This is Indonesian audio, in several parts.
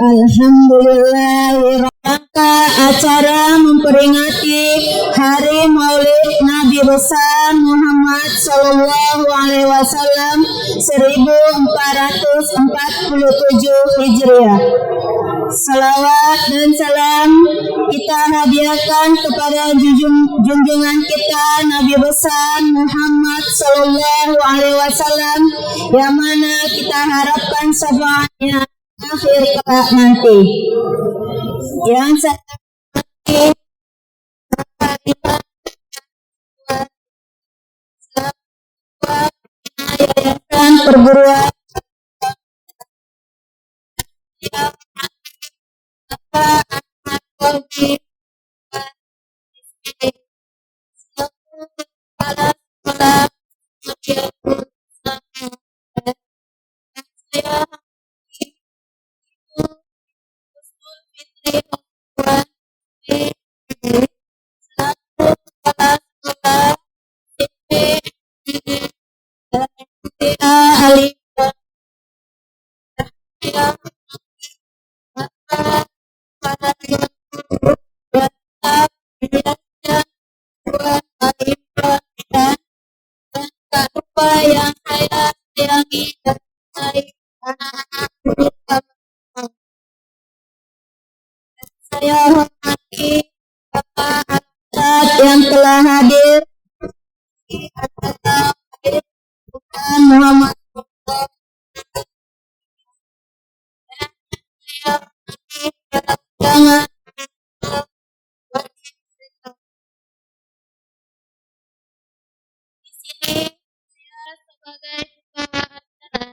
Alhamdulillah, rangka acara memperingati Hari Maulid Nabi besar Muhammad Sallallahu Alaihi Wasallam 1447 Hijriah. Salawat dan salam kita hadiahkan kepada junjungan kita Nabi besar Muhammad Sallallahu Alaihi Wasallam, yang mana kita harapkan syafaatnya akhir kelak nanti. Yang saya yayasan perguruan yang saya sayangi dan saya hormati Bapak Ustaz yang telah hadir Muhammad jangan di sini saya sebagai pembawa acara,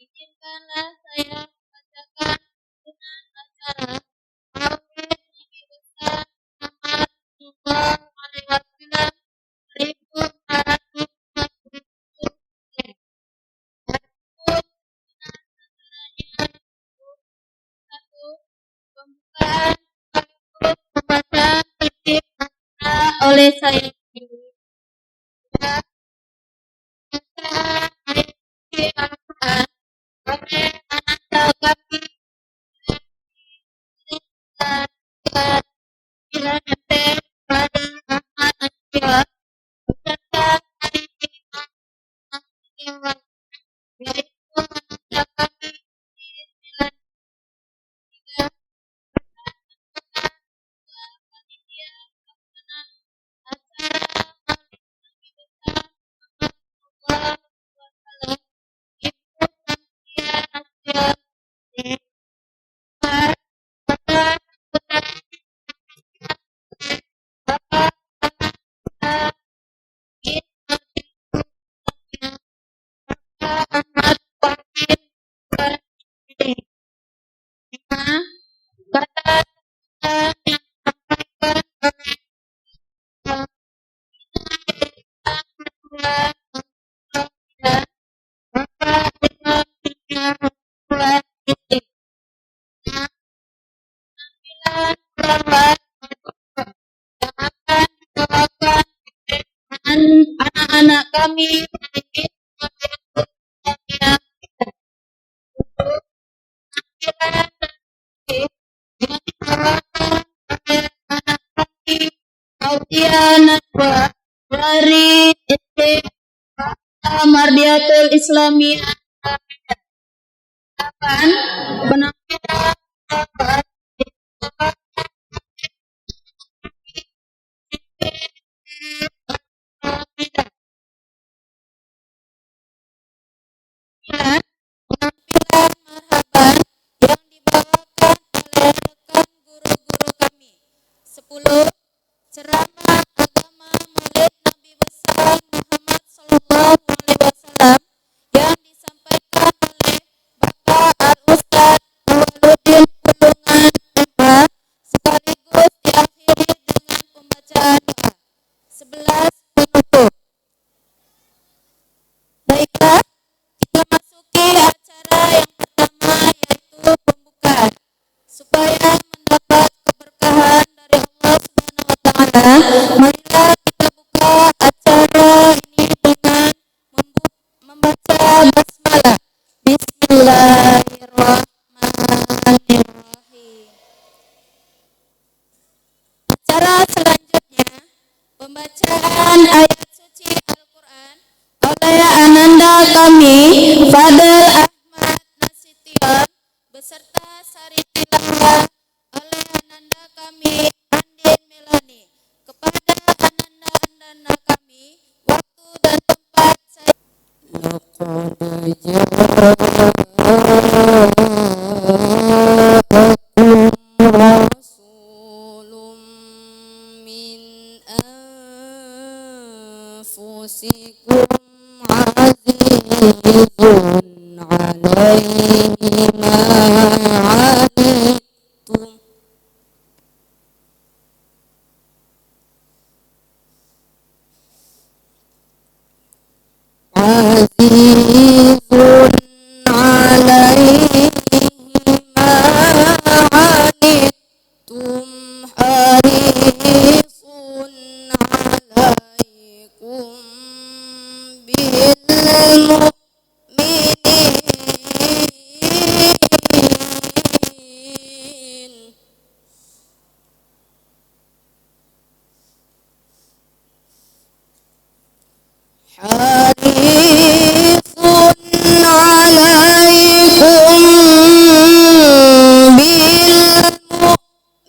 izinkanlah saya membacakan dengan acara Maulid Nabi besar Muhammad Sallallahu Alaihi Wasallam 1447. Pembukaan membaca tertib oleh saya sendiri. Anak-anak kami dari SD Mardiatul Islamiyah penampilan marhaban yang dibawakan oleh rekan guru-guru kami. 10 ceramah agama Maulid Nabi besar Muhammad Sallallahu Alaihi Wasallam yang disampaikan oleh Bapak Al-Ustaz Awwaluddin Pulungan MH, sekaligus diakhiri dengan pembacaan doa. 11 penutup. Baiklah, kita masuki acara yang pertama, yaitu pembukaan. Supaya mendapat keberkahan dari Allah Subhanahu wa Ta'ala, marilah kita buka acara ini dengan membaca basmalah. Bismillahirrahmanirrahim. Bismillahirrahmanirrahim. Acara selanjutnya pembacaan ayat suci Al-Quran oleh Ananda kami Fadel Ahmad Nasution beserta sari tilawah oleh Ananda kami Andin Melani. Kepada Ananda kami waktu dan tempat saya. Rasulun min anfusikum azizun alaihi ma anittum azizun alaihi ma anittum harisun alaikum bil mu'minin harisun alaikum bil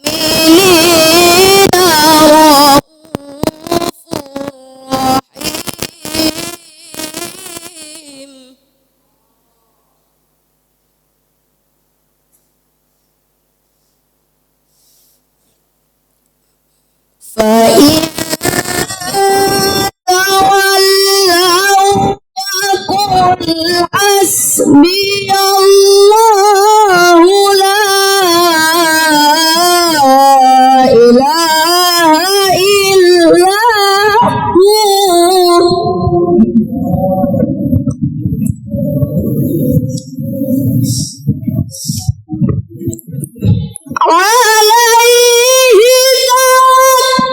mu'minina raufur rahim. فإن تولوا فقل حسبي الله لا إله إلا هو عليه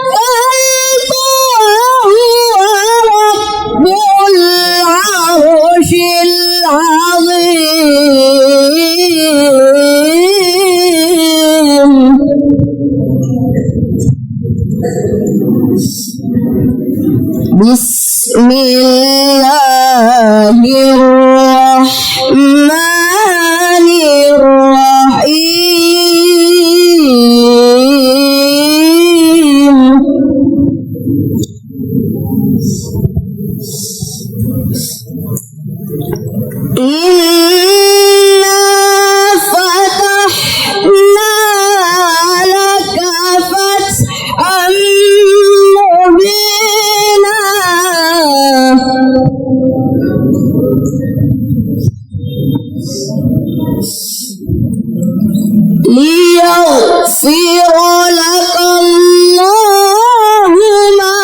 توكلت وهو رب العرش العظيم. بسم الله الرحمن الرحيم. إنا فتحنا لك فتحا مبينا ليغفر لك الله ما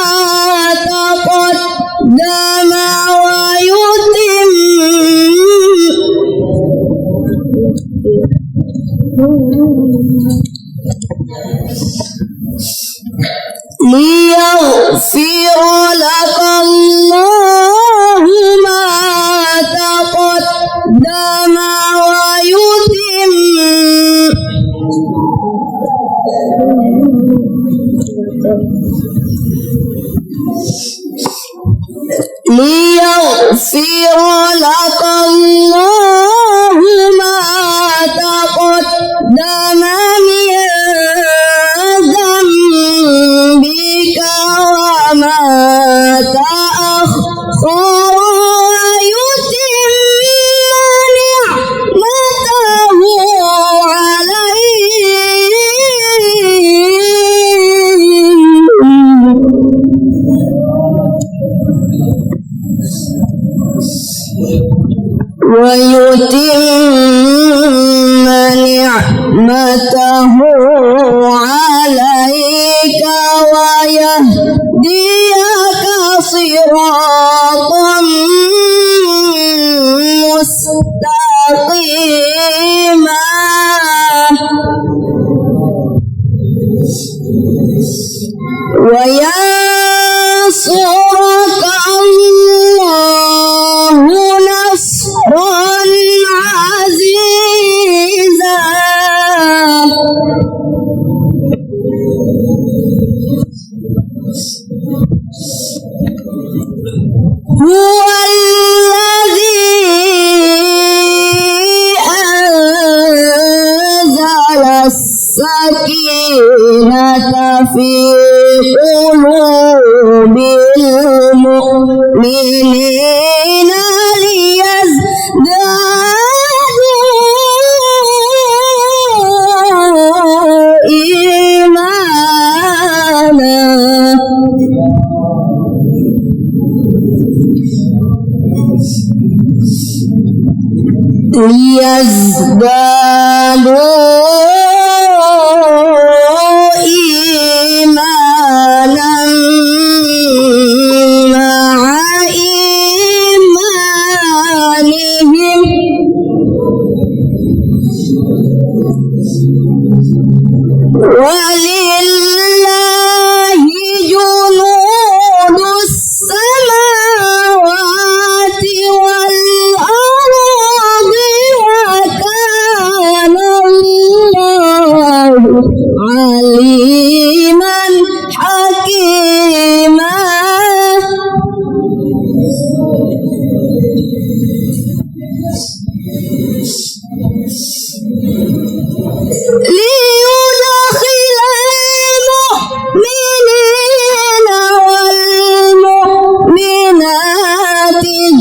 تقدم ويتم ليغفر لك الله ما تقدم ويتم ليغفر لك الله ما تقدم من ذنبك وما تأخر ويتم نعمته عليك ويهديك صراطا مستقيما. وينصرك الله نصرا عزيزا. في قلوب المؤمنين ليزدادوا إيمانا مع إيمانهم ولله جنود السماوات والأرض وكان الله عليما حكيما. ليدخل المؤمنين والمؤمنات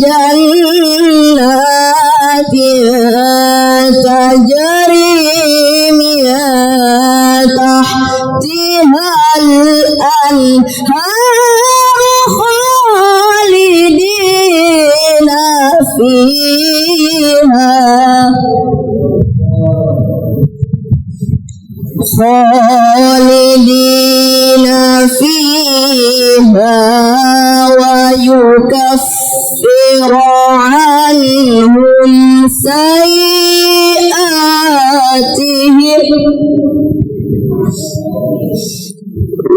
جنات تجري من تحتها الأنهار خالدين فيها ويكفر عنهم سيئاتهم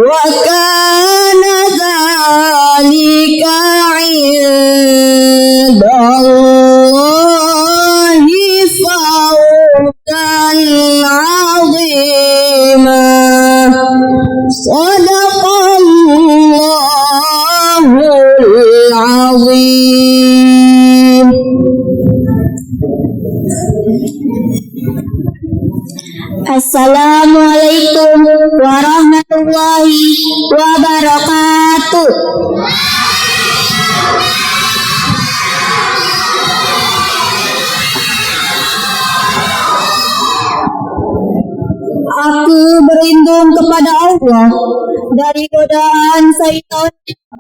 وكان ذلك عند الله فوزا عظيما. صدق الله العظيم. Assalamualaikum warahmatullahi wabarakatuh. Aku berlindung kepada Allah dari godaan syaitan.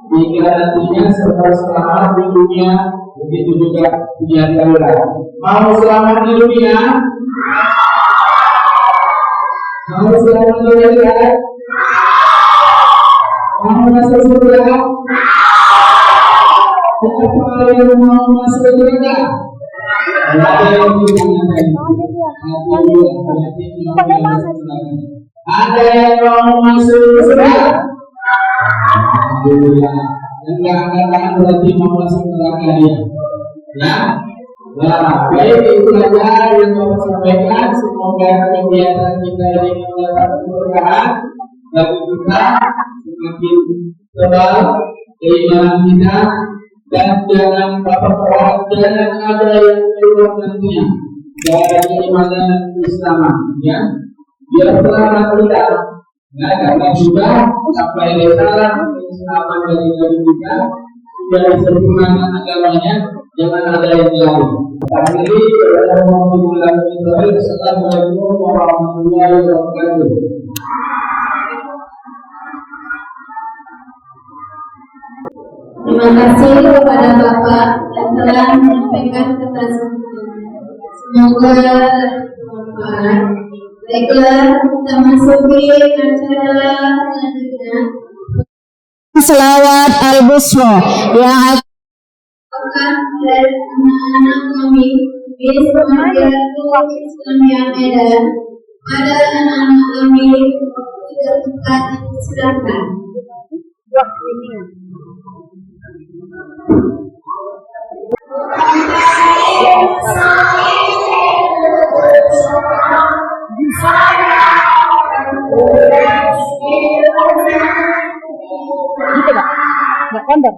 Jika nantinya selamat di dunia, begitu juga di akhirat. Mau selamat di dunia? Mau selamat di akhirat? Mau masuk surga? Siapa yang mau masuk surga? Ada yang ada yang mau masuk surga? Alhamdulillah. Yang katakan berarti mau masuk neraka dia. Ya. Nah, baik itu saja yang Bapak sampaikan. Semoga kegiatan kita ini mendapat keberkahan bagi kita, semakin tebal keimanan kita, dan jangan Bapak jangan ada yang keluar nantinya dari keimanan Islam, ya. Biar selamat kita. Nah, karena sudah sampai risalah keislaman dari Nabi kita, sudah disempurnakan agamanya, jangan ada yang lain. Akhiri, Assalamualaikum warahmatullahi wabarakatuh. Terima kasih kepada Bapak yang telah menyampaikan keterangan. Semoga bermanfaat. Baiklah, kita masuki acara selanjutnya. Selawat al-Busra yang Apakah dari anak-anak kami di Semarang Islamiyah Medan ada anak-anak kami tidak tempat silakan. nggak kondom.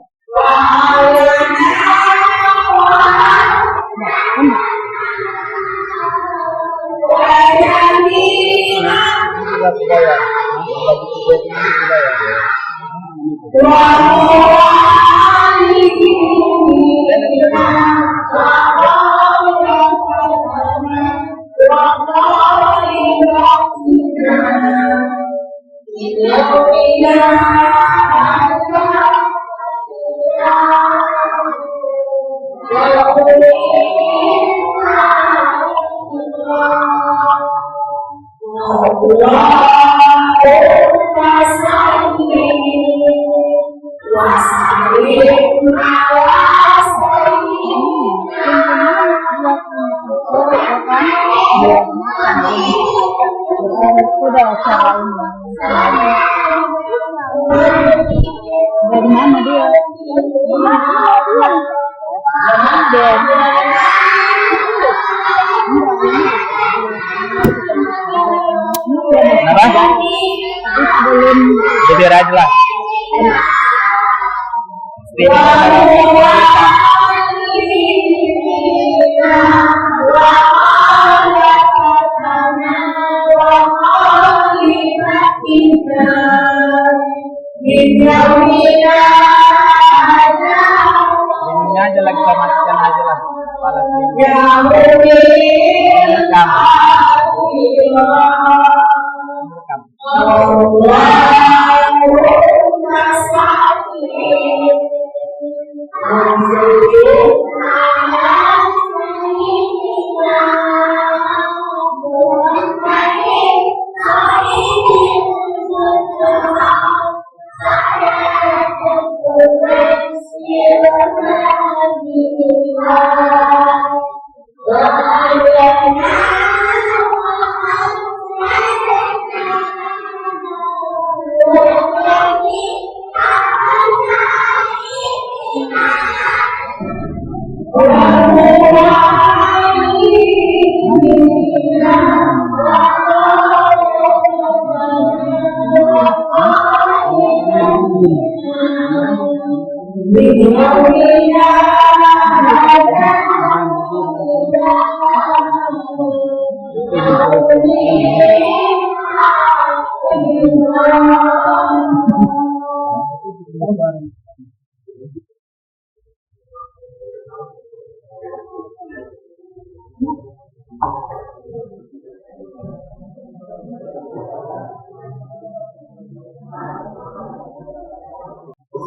Sudah acara ini. Dari mana dia? Kenapa? Biar aja lah. Ini aja lagi kita matikan aja lah. Kepala sini. Rekam.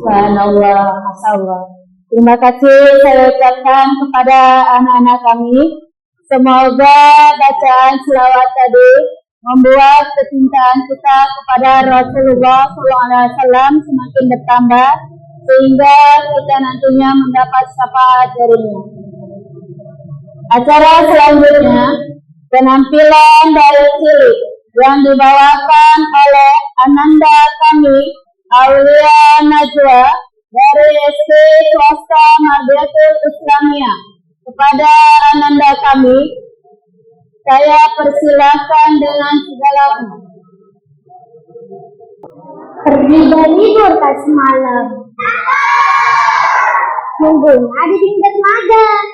Subhanallah, masyaallah. Terima kasih saya ucapkan kepada anak-anak kami. Semoga bacaan selawat tadi membuat kecintaan kita kepada Rasulullah SAW semakin bertambah sehingga kita nantinya mendapat syafaat darinya. Acara selanjutnya penampilan dari cilik yang dibawakan oleh Ananda kami Aulia Najwa dari SD Swasta Mardiatul Islamiyah. Kepada Ananda kami, saya persilahkan dengan segala hormat. Pergi berlibur tak semalam. Sungguhnya di tingkat magang.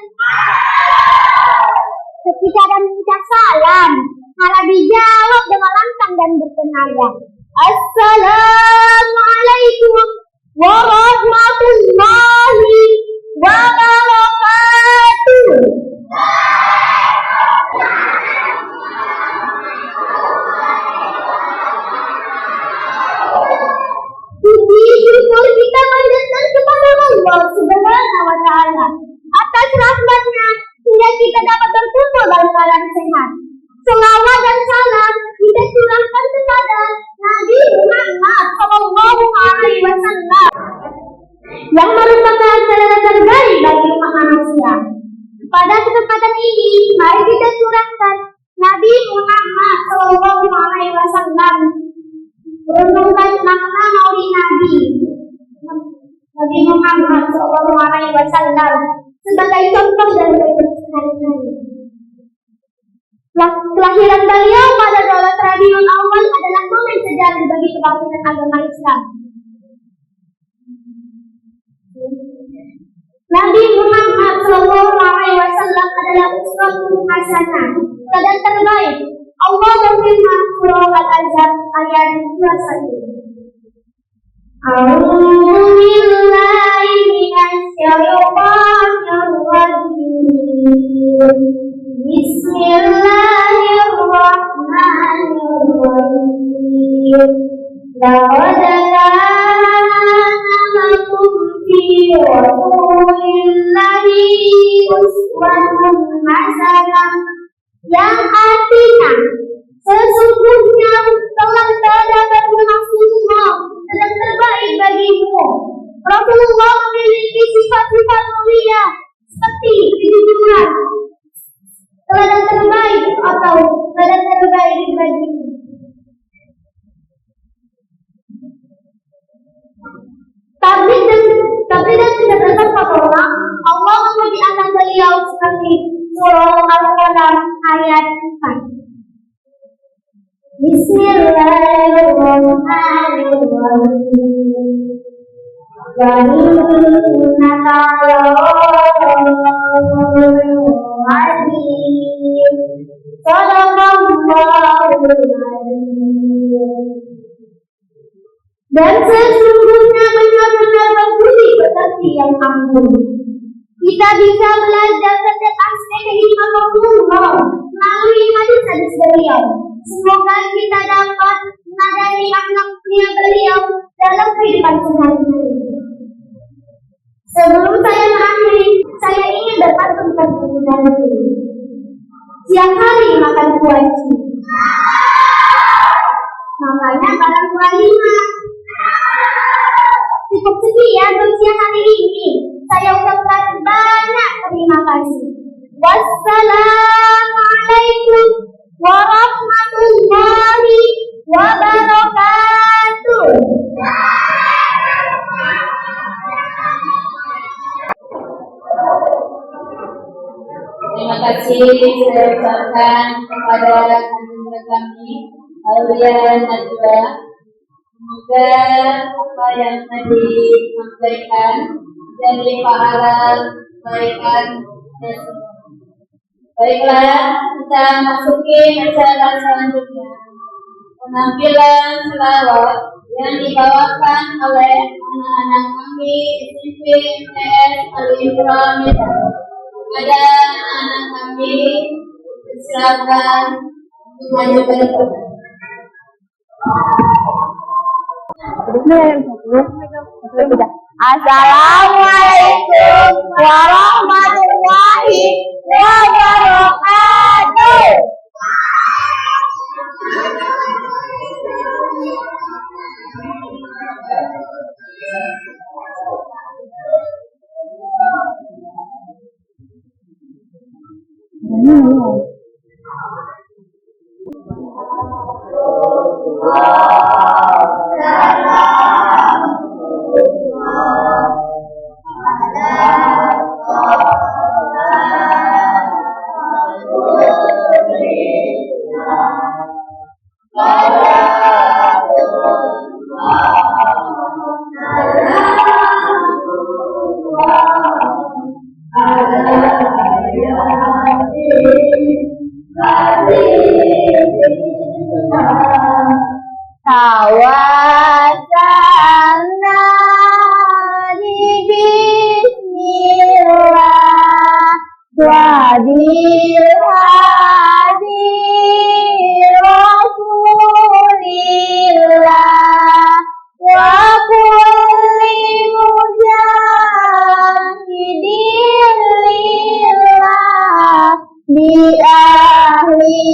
Ketika dan mengucap salam, malah dijawab dengan lantang dan bertenaga. Assalamualaikum warahmatullahi wabarakatuh. Puji syukur kita panjatkan kepada Allah Subhanahu wa Ta'ala atas rahmatnya hingga kita dapat berkumpul dalam keadaan sehat. Selawat dan salam kita curahkan kepada Nabi Muhammad Sallallahu Alaihi Wasallam yang merupakan saudara terbaik bagi umat manusia. Pada kesempatan ini, mari kita curahkan Nabi Muhammad Sallallahu Alaihi Wasallam, merenungkan makna maulid Nabi Muhammad Sallallahu Alaihi Wasallam sebagai contoh dan berikut sehari-hari. Kelahiran beliau pada 12 Rabiul Awal adalah momen sejarah bagi kebangkitan agama Islam. Nabi Muhammad Sallallahu Alaihi Wasallam adalah uswatun hasanah, teladan terbaik Allah berfirman surah Al-Ahzab ayat 21. A'udzubillahi minasyaitonir rajim. Bismillahirrahmanirrahim. Laqad kana lakum fi rasulillahi uswatun hasanah, yang artinya sesungguhnya telah terdapat Rasulullah yang terbaik bagimu. Rasulullah memiliki sifat-sifat mulia seperti kejujuran, teladan terbaik atau teladan terbaik bagimu. Tapi dan tidak terdapat orang Allah memuji akan beliau seperti surah Al-Qalam ayat 4. Bismillahirrahmanirrahim. Wa innaka larasulun azim. Sadaqallahul azim. Dan sesungguhnya benar-benar berbudi pekerti yang ampun. Kita bisa belajar setiap aspek kehidupan Rasulullah melalui hadis-hadis beliau. Semoga kita dapat menadani akhlaknya beliau dalam kehidupan sehari-hari. Sebelum saya mengakhiri, saya ingin berpantun dulu. Siang hari makan kuaci, namanya barang kelima. Cukup sekian untuk siang hari ini. Saya ucapkan banyak terima kasih. Wassalamualaikum warahmatullahi wabarakatuh. Terima kasih saya ucapkan kepada guru kami Aulia Najwa. Semoga apa yang tadi disampaikan jadi pahala kebaikan dan semua. Baiklah, kita masuki acara selanjutnya. Penampilan selawat yang dibawakan oleh anak-anak kami SMP TS Al-Imran. Kepada anak-anak kami, silakan mengajukan kepada. Assalamualaikum warahmatullahi wabarakatuh. Tawassalna bismillah wa bil hadi rasulillah wa kulli mujahidin lillah bi ahli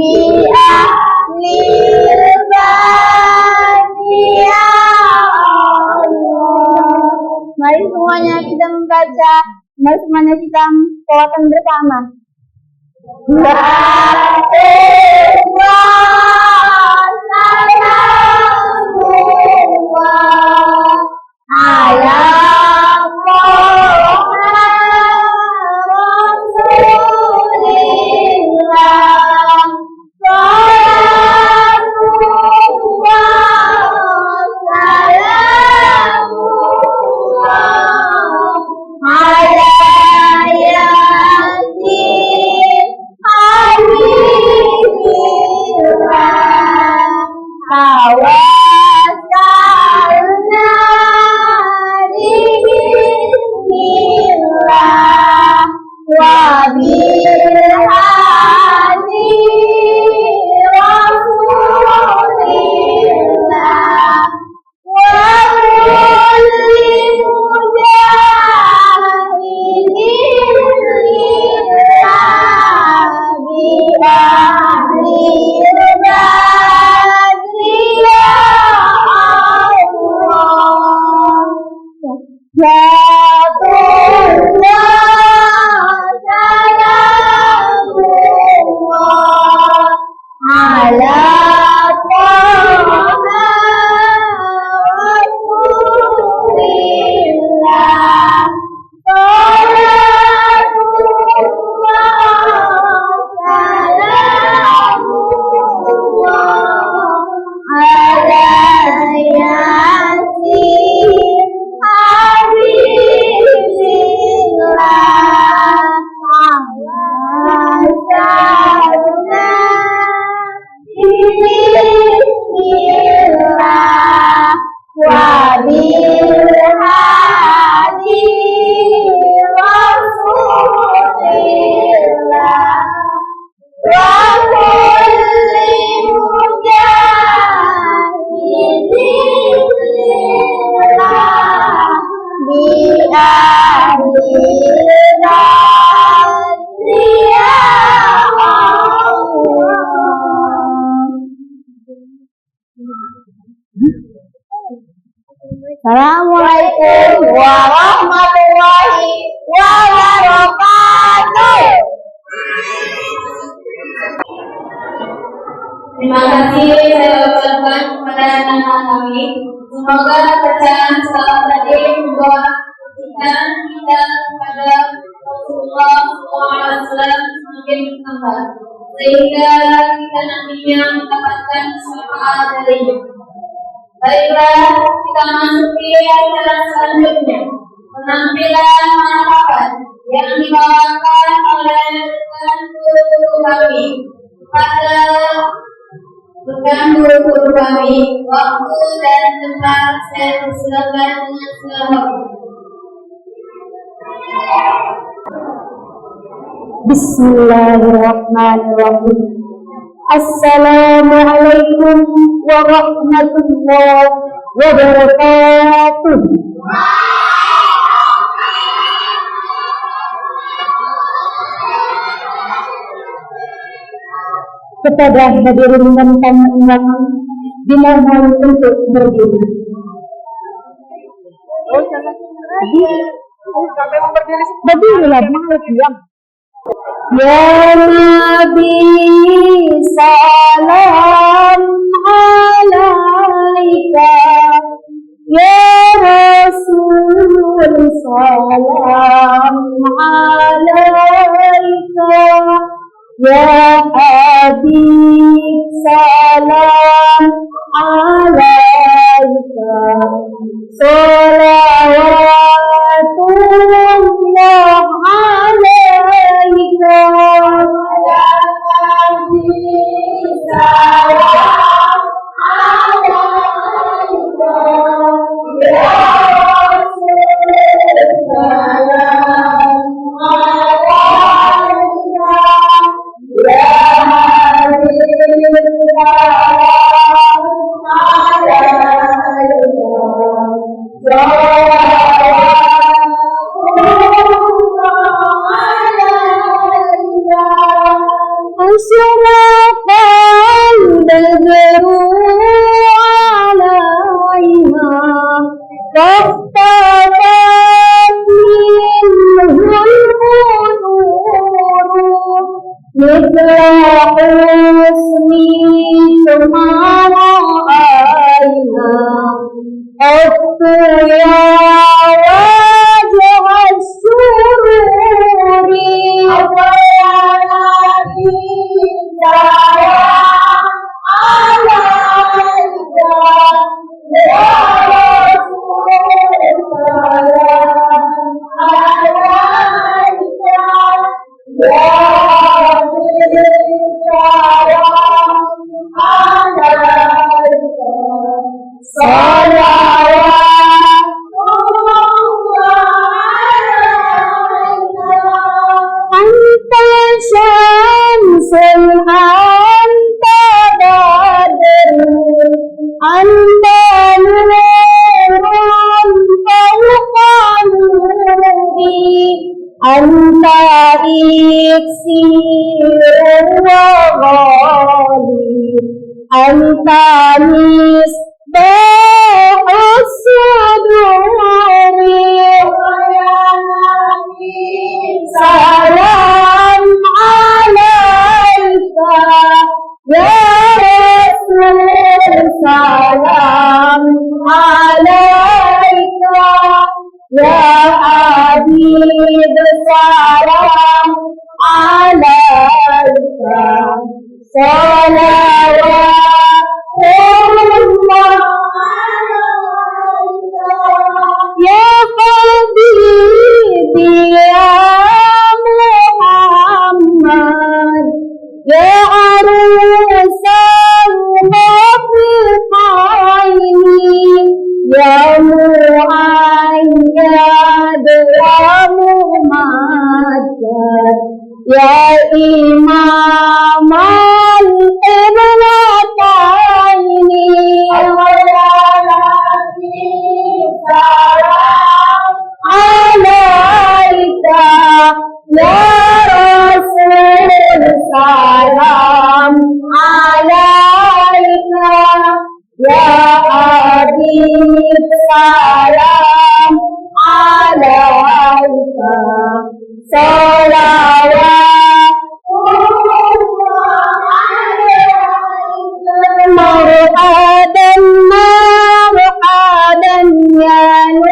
bi'ahlil bani ya Allah. Mari semuanya kita membaca, mari semuanya kita melafalkan bersama. Assalamualaikum warahmatullahi wabarakatuh. Terima kasih saya ucapkan kepada anak-anak kami. Semoga bacaan salat tadi membawa kebaikan kita kepada Rasulullah SAW semakin bertambah, sehingga kita nantinya mendapatkan syafaat darinya. Baiklah, kita masuki acara selanjutnya, penampilan mahafal yang dibawakan oleh guru kami pada guru kami. Waktu dan tempat saya persilakan dengan segala hormat. Bismillahirrahmanirrahim. Assalamualaikum warahmatullahi wabarakatuh. Kepada hadirin dan tamu undangan dimohon untuk berdiri. Berdirilah, jangan diam. Ya Nabi salam alaika, ya Rasul salam alaika, ya Habib salam alaika, salawatullah alaika, ya Habib salam alaika, ya Rasul salam alaika, ya Habib salam alaika, شرق البدر عليها فاختفت منه النور مثل حسنك ما رأينا قط يا وجه السرور أنت شمس أنت بدر أنت نور فوق نوري أنت إكسير وغالي أنت مصباح الصدور سلام عليك يا رسول سلام عليك يا حبيب سلام عليك صلوات الله يا حبيبي يا محمد يا عروس الخفقين يا مؤيد يا ممجد يا إمام الإبنتين عليك يا رسول سلام عليك يا حبيب سلام عليك صلوات مرحبا مرحبا يا نور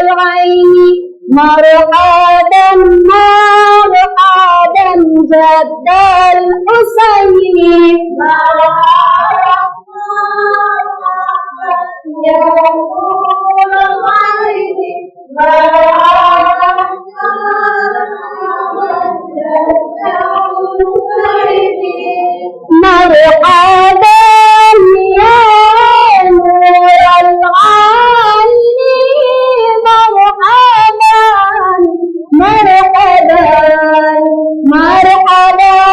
العين مرحبا مرحبا جد الحسين يا نور العين مرحبا يا نور العين مرحبا مرحبا مرحبا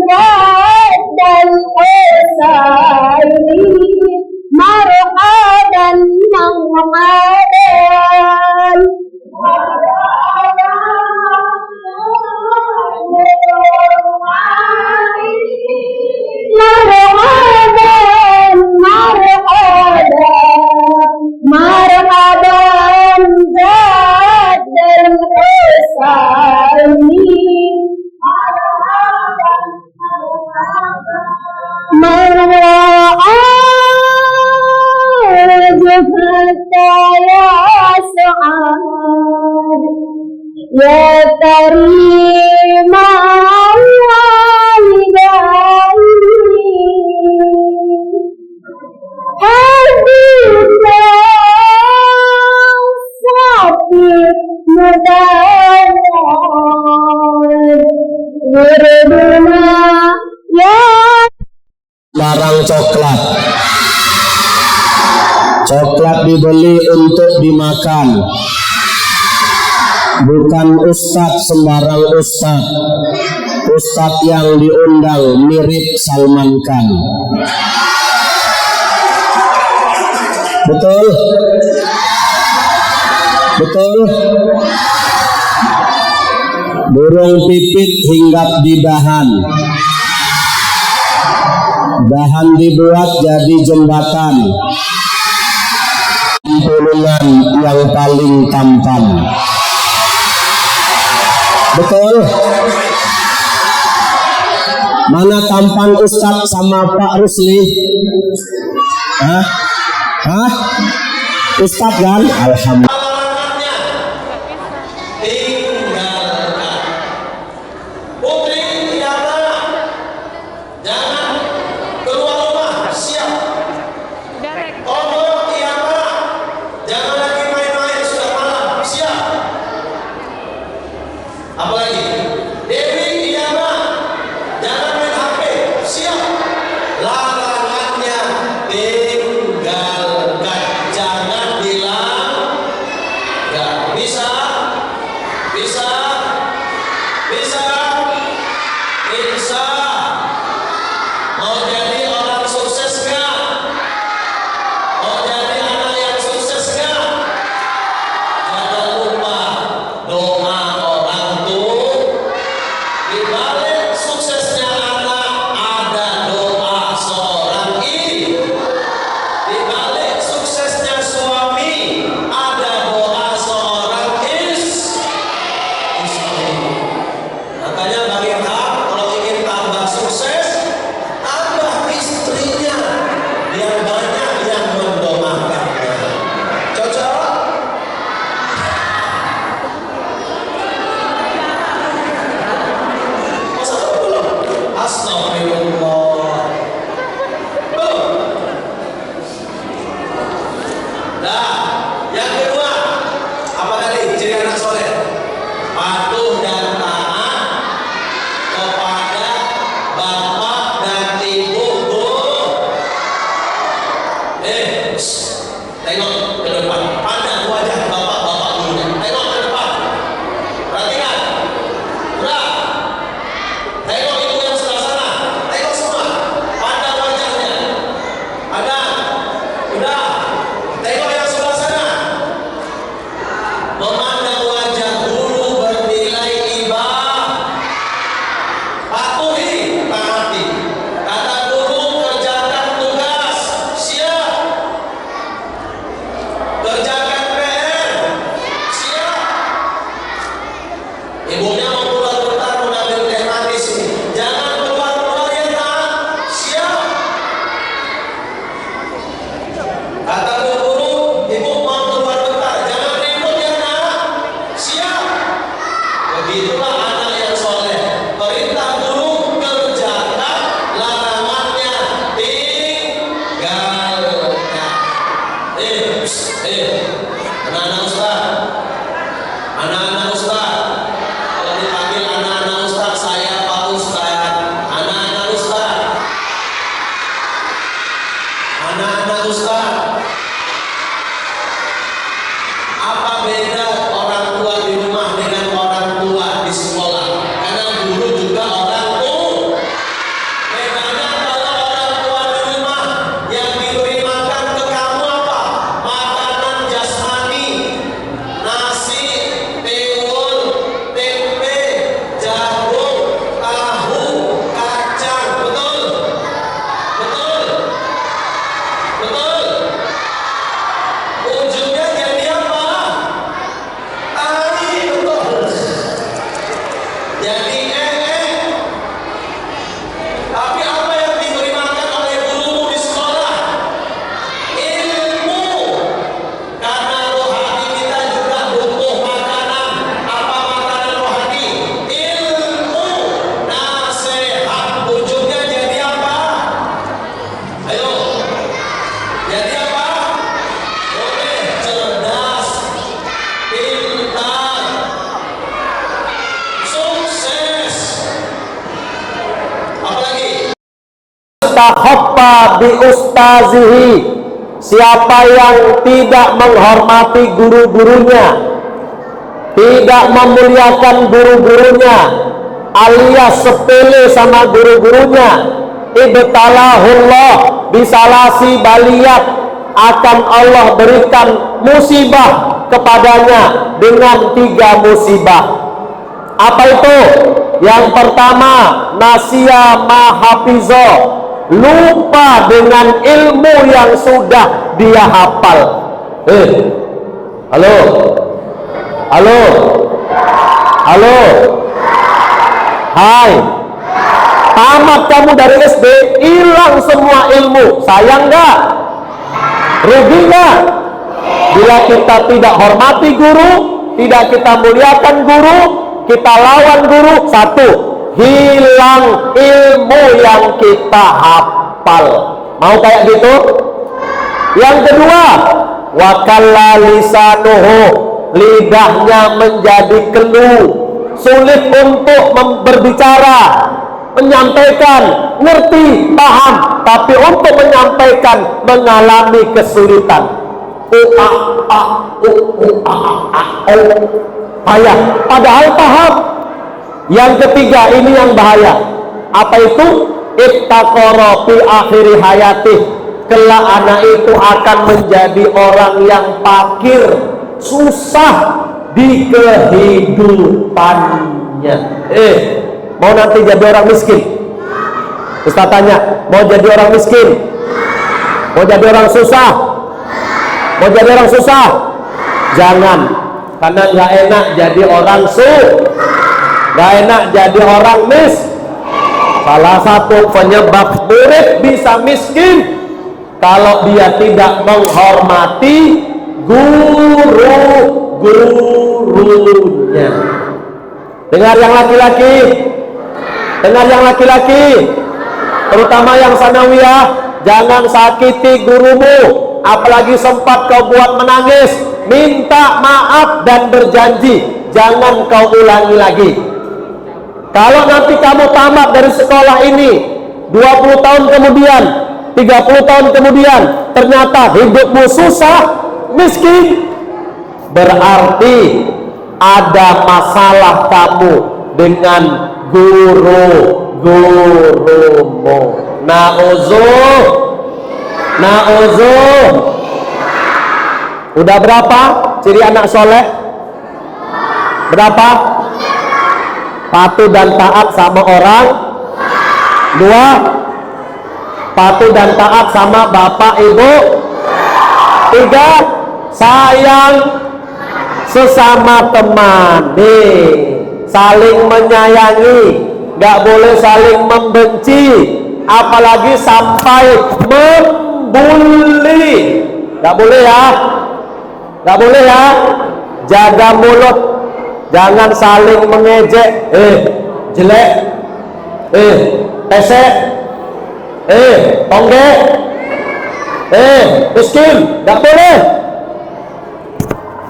جد الحسين مرحبا مرحبا جد الحسين جفت يا سعاد يا كريم الوالدين حديث صافي مدار وردنا يا larang coklat. Coklat dibeli untuk dimakan, bukan ustadz sembarang ustadz. Ustadz yang diundang mirip Salman Khan. Betul? Betul? Burung pipit hinggap di dahan. Dahan dibuat jadi jembatan. Pulungan yang paling tampan. Betul? Mana tampan Ustadz sama Pak Rusli? Hah? Hah? Ustadz kan? Alhamdulillah. Tahoppa bi ustazihi, siapa yang tidak menghormati guru-gurunya, tidak memuliakan guru-gurunya, alias sepele sama guru-gurunya, ibtalahullah bisalasi baliyat, akan Allah berikan musibah kepadanya dengan 3 musibah. Apa itu? Yang pertama, nasya mahafizo, lupa dengan ilmu yang sudah dia hafal. Halo, halo, halo, hai, tamat kamu dari SD, hilang semua ilmu, sayang nggak? Rugi nggak? Bila kita tidak hormati guru, tidak kita muliakan guru, kita lawan guru, satu, hilang ilmu yang kita hafal. Mau kayak gitu? Yang kedua, wakalla lisanuhu, lidahnya menjadi keluh, sulit untuk berbicara, menyampaikan, ngerti, paham, tapi untuk menyampaikan mengalami kesulitan. Payah, padahal paham. Yang ketiga, ini yang bahaya. Apa itu? Ittaqara fi akhiri hayati, kelak anak itu akan menjadi orang yang fakir, susah di kehidupannya. Mau nanti jadi orang miskin? Ustaz tanya, mau jadi orang miskin? Mau jadi orang susah? Mau jadi orang susah? Jangan, karena nggak enak jadi orang nggak enak jadi orang Salah satu penyebab murid bisa miskin kalau dia tidak menghormati guru-gurunya. Dengar yang laki-laki, terutama yang sanawiyah, jangan sakiti gurumu, apalagi sempat kau buat menangis, minta maaf dan berjanji jangan kau ulangi lagi. Kalau nanti kamu tamat dari sekolah ini 20 tahun kemudian, 30 tahun kemudian, ternyata hidupmu susah, miskin, berarti ada masalah kamu dengan guru-gurumu. Na'uzuh. Udah berapa ciri anak soleh? Berapa? Patuh dan taat sama orang. 2, patuh dan taat sama bapak ibu. 3, sayang sesama teman. Saling menyayangi, nggak boleh saling membenci, apalagi sampai membuli. Nggak boleh ya. Jaga mulut, jangan saling mengejek, jelek, pesek, tonggek, miskin, nggak boleh.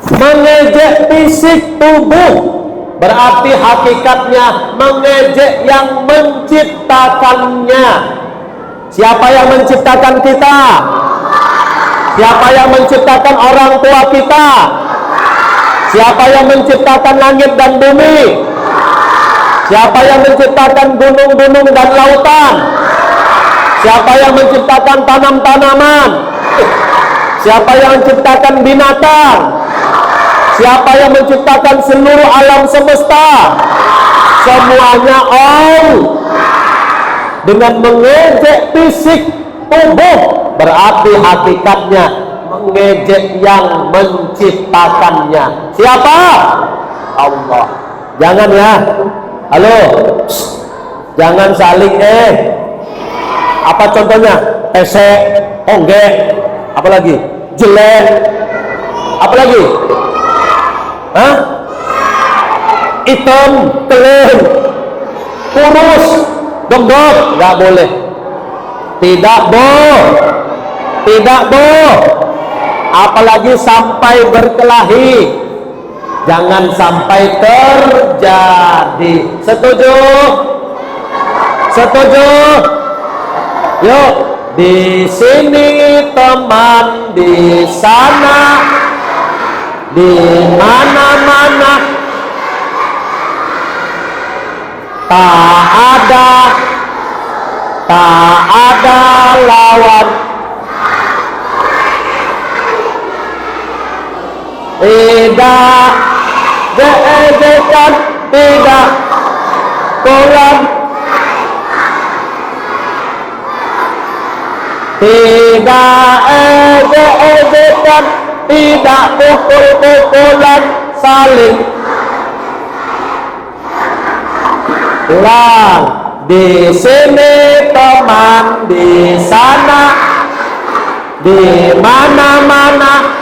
Mengejek fisik tubuh berarti hakikatnya mengejek yang menciptakannya. Siapa yang menciptakan kita? Siapa yang menciptakan orang tua kita? Siapa yang menciptakan langit dan bumi? Siapa yang menciptakan gunung-gunung dan lautan? Siapa yang menciptakan tanam-tanaman? Siapa yang menciptakan binatang? Siapa yang menciptakan seluruh alam semesta? Semuanya Allah. Dengan mengejek fisik tubuh berarti hakikatnya mengejek yang menciptakannya. Siapa? Allah. Jangan ya. Halo. Jangan saling apa contohnya? Pesek, onggek, apa lagi? Jelek. Apa lagi? Hitam, telur, kurus, gembrot, nggak boleh. Tidak boh, apalagi sampai berkelahi, jangan sampai terjadi. Setuju? Yuk, di sini teman, di sana, di mana-mana, tak ada lawan. Tidak diejekkan tidak pukulan, tidak ejek-ejekan, tidak pukul-pukulan, saling ulang. Di sini teman, di sana, di mana-mana.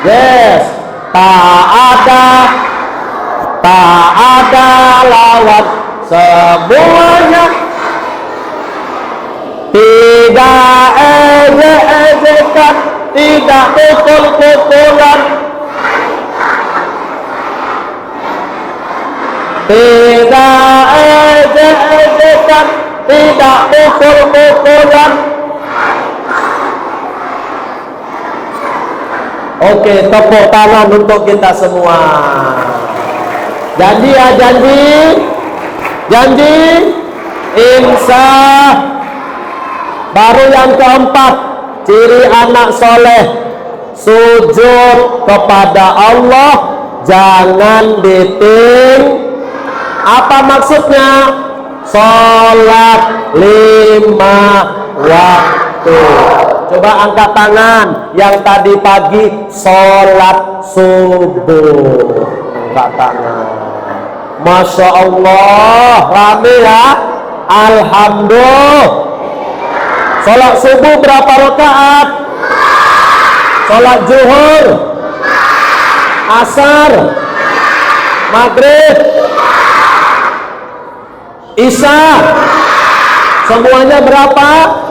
Yes, tak ada lawan, semuanya tidak ejek-ejekan, tidak pukul-pukulan, tidak ejek-ejekan, tidak pukul-pukulan. Oke, tepuk tangan untuk kita semua. Janji ya, janji, insya. Baru yang keempat, ciri anak soleh, sujud kepada Allah, jangan diting. Apa maksudnya? Sholat 5 waktu. Coba angkat tangan yang tadi pagi sholat subuh. Angkat tangan. Masya Allah, rame ya. Alhamdulillah. Sholat subuh berapa rakaat? Sholat zuhur, asar, maghrib, isya, semuanya berapa?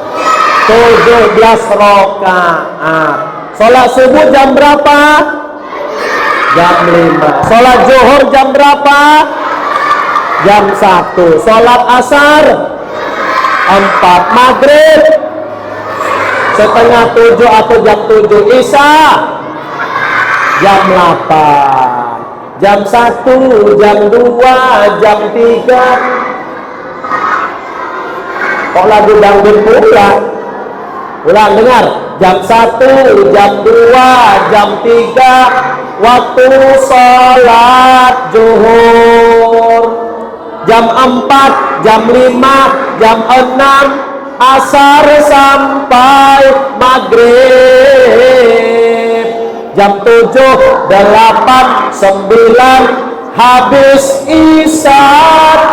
17 rakaat. Sholat subuh jam berapa? Jam 5. Sholat zuhur jam berapa? Jam 1. Sholat asar 4. Maghrib setengah 7 atau jam 7. Isya jam 8. Jam 1, jam 2, jam 3. Kok lagu dangdut pula? Ulang, dengar. Jam 1, jam 2, jam 3 waktu sholat zuhur. Jam 4, jam 5, jam 6 asar sampai maghrib. Jam 7, 8, 9 habis isya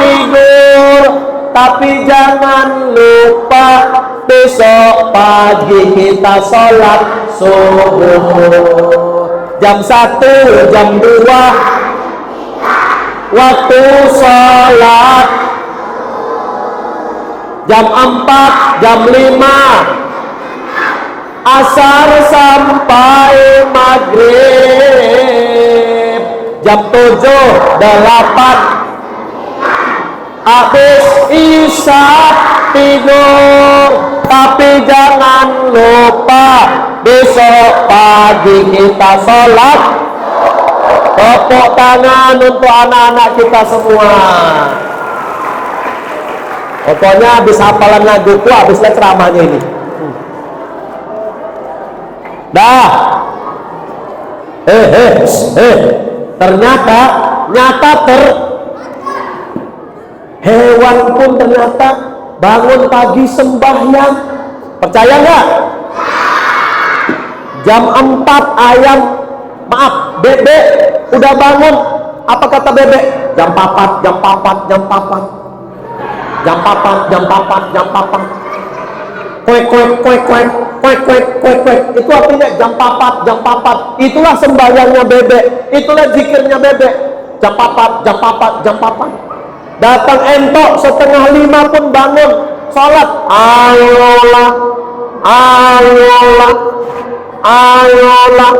tidur. Tapi jangan lupa besok pagi kita sholat subuh. Jam 1, jam 2 waktu sholat. Jam 4, jam 5 asar sampai maghrib. Jam 7, 8 habis isya tidur. Tapi jangan lupa besok pagi kita sholat. Tepuk tangan untuk anak-anak kita semua. Pokoknya habis hafalan laguku, habis lihat ceramahnya ini. Dah. Ternyata hewan pun ternyata bangun pagi sembahyang. Percaya nggak? Jam 4 ayam, maaf, bebek udah bangun. Apa kata bebek? Jam 4, jam 4, jam 4. Jam 4, jam 4, jam 4. Kuek, kuek, kuek, kuek, kuek, kuek, kuek, kuek. Itu artinya jam 4, jam 4. Itulah sembahyangnya bebek. Itulah zikirnya bebek. Jam 4, jam 4, jam 4. Datang entok setengah 5 pun bangun sholat. Ayolah, ayolah, ayolah.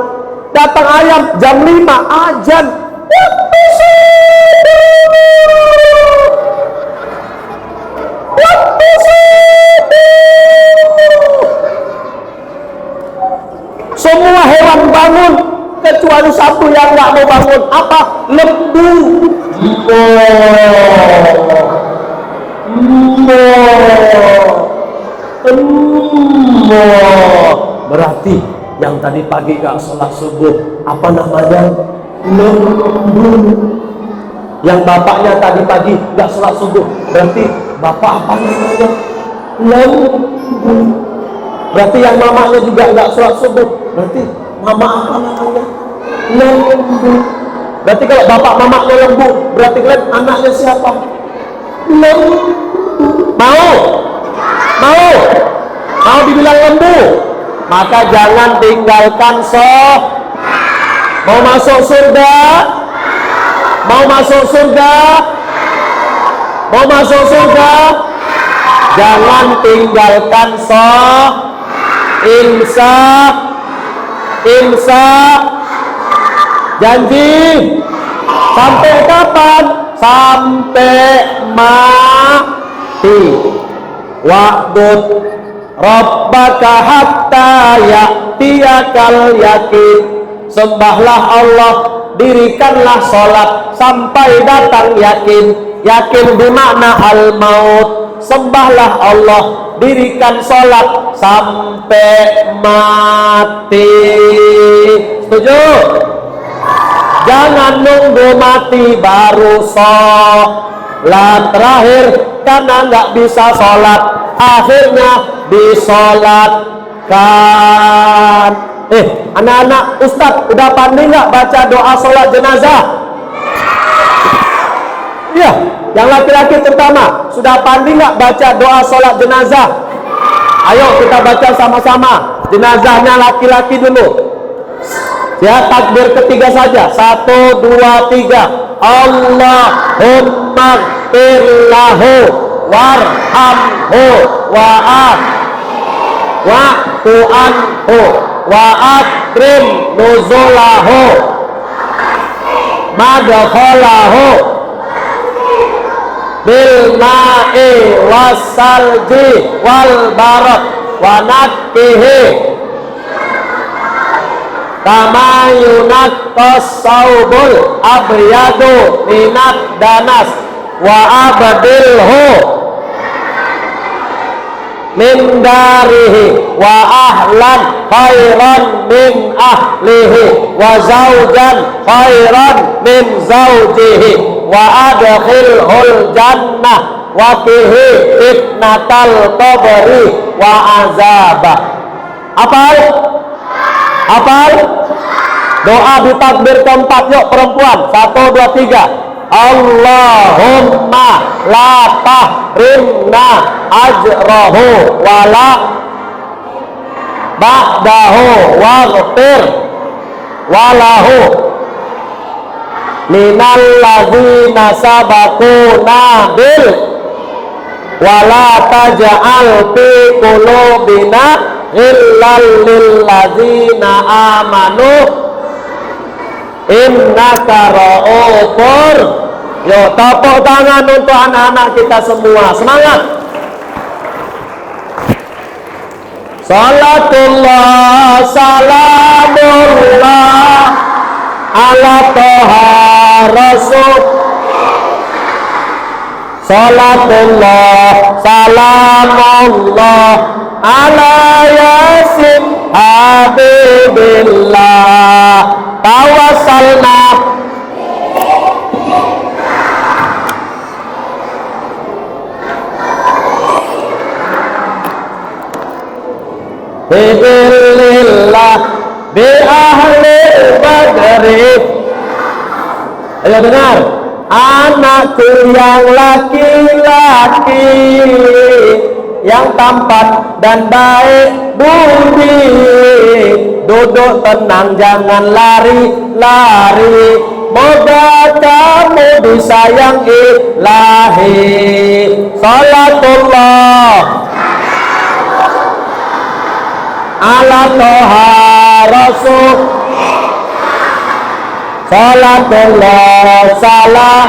Datang ayam jam 5 ajan. Semua hewan bangun kecuali satu yang nggak mau bangun. Apa? Lembu. Berarti yang tadi pagi gak sholat subuh, apa namanya? Lembu. Yang bapaknya tadi pagi nggak sholat subuh, berarti bapak apa namanya? Lembu. Berarti yang mamanya juga nggak sholat subuh, berarti mama apa namanya? Lembu. Berarti kalau bapak mamanya lembu, berarti kalian anaknya siapa? Lembu. Mau? Mau? Mau dibilang lembu? Maka jangan tinggalkan Mau masuk surga? Mau masuk surga? Mau masuk surga? Jangan tinggalkan Insya janji. Sampai kapan? Sampai mati. Wa'bud rabbaka hatta ya'tiyakal yakin. Sembahlah Allah, dirikanlah sholat sampai datang yakin. Yakin bermakna al-maut. Sembahlah Allah, dirikan sholat sampai mati. Setuju? Jangan nunggu mati baru sholat. Terakhir, karena nggak bisa sholat, akhirnya disolatkan. Anak-anak, Ustadz udah pandai nggak baca doa sholat jenazah? Iya, yang laki-laki terutama sudah pandai nggak baca doa sholat jenazah? Ayo kita baca sama-sama. Jenazahnya laki-laki dulu. Ya, takbir ketiga saja. 1, 2, 3. Allahumma firlahu warhamhu wa'fu anhu wa akrim nuzulahu madkhalahu bil ma'i wassalji wal barad wa nakkihi kama yunaqqas saubul abyadu minad danas wa abdilhu min darihi wa ahlan khairan min ahlihi wa zawjan khairan min zawjihi wa adkhilhul jannah wa qihi fitnatal qabri wa azabah. Hafal? Doa di takbir keempat, yuk perempuan. 1, 2, 3. Allahumma la tahrimna ajrahu wala ba'dahu waghfir walahu minal ladzina sabaquna bil wala taj'al fi qulubina ghillal lil ladzina amanu innaka ra'ufur. Yo, tepuk tangan untuk anak-anak kita semua. Semangat. Salatullah salamullah ala toha rasul. Salatullah salamullah ala yasin habibillah. Tawassalna bi'ilillah bi ahli badri. Ayo dengar, anakku yang laki-laki yang tampan dan baik budi, duduk tenang jangan lari-lari, moga kamu disayang ilahi. Salatullah ala toha rasul. Salatullah salam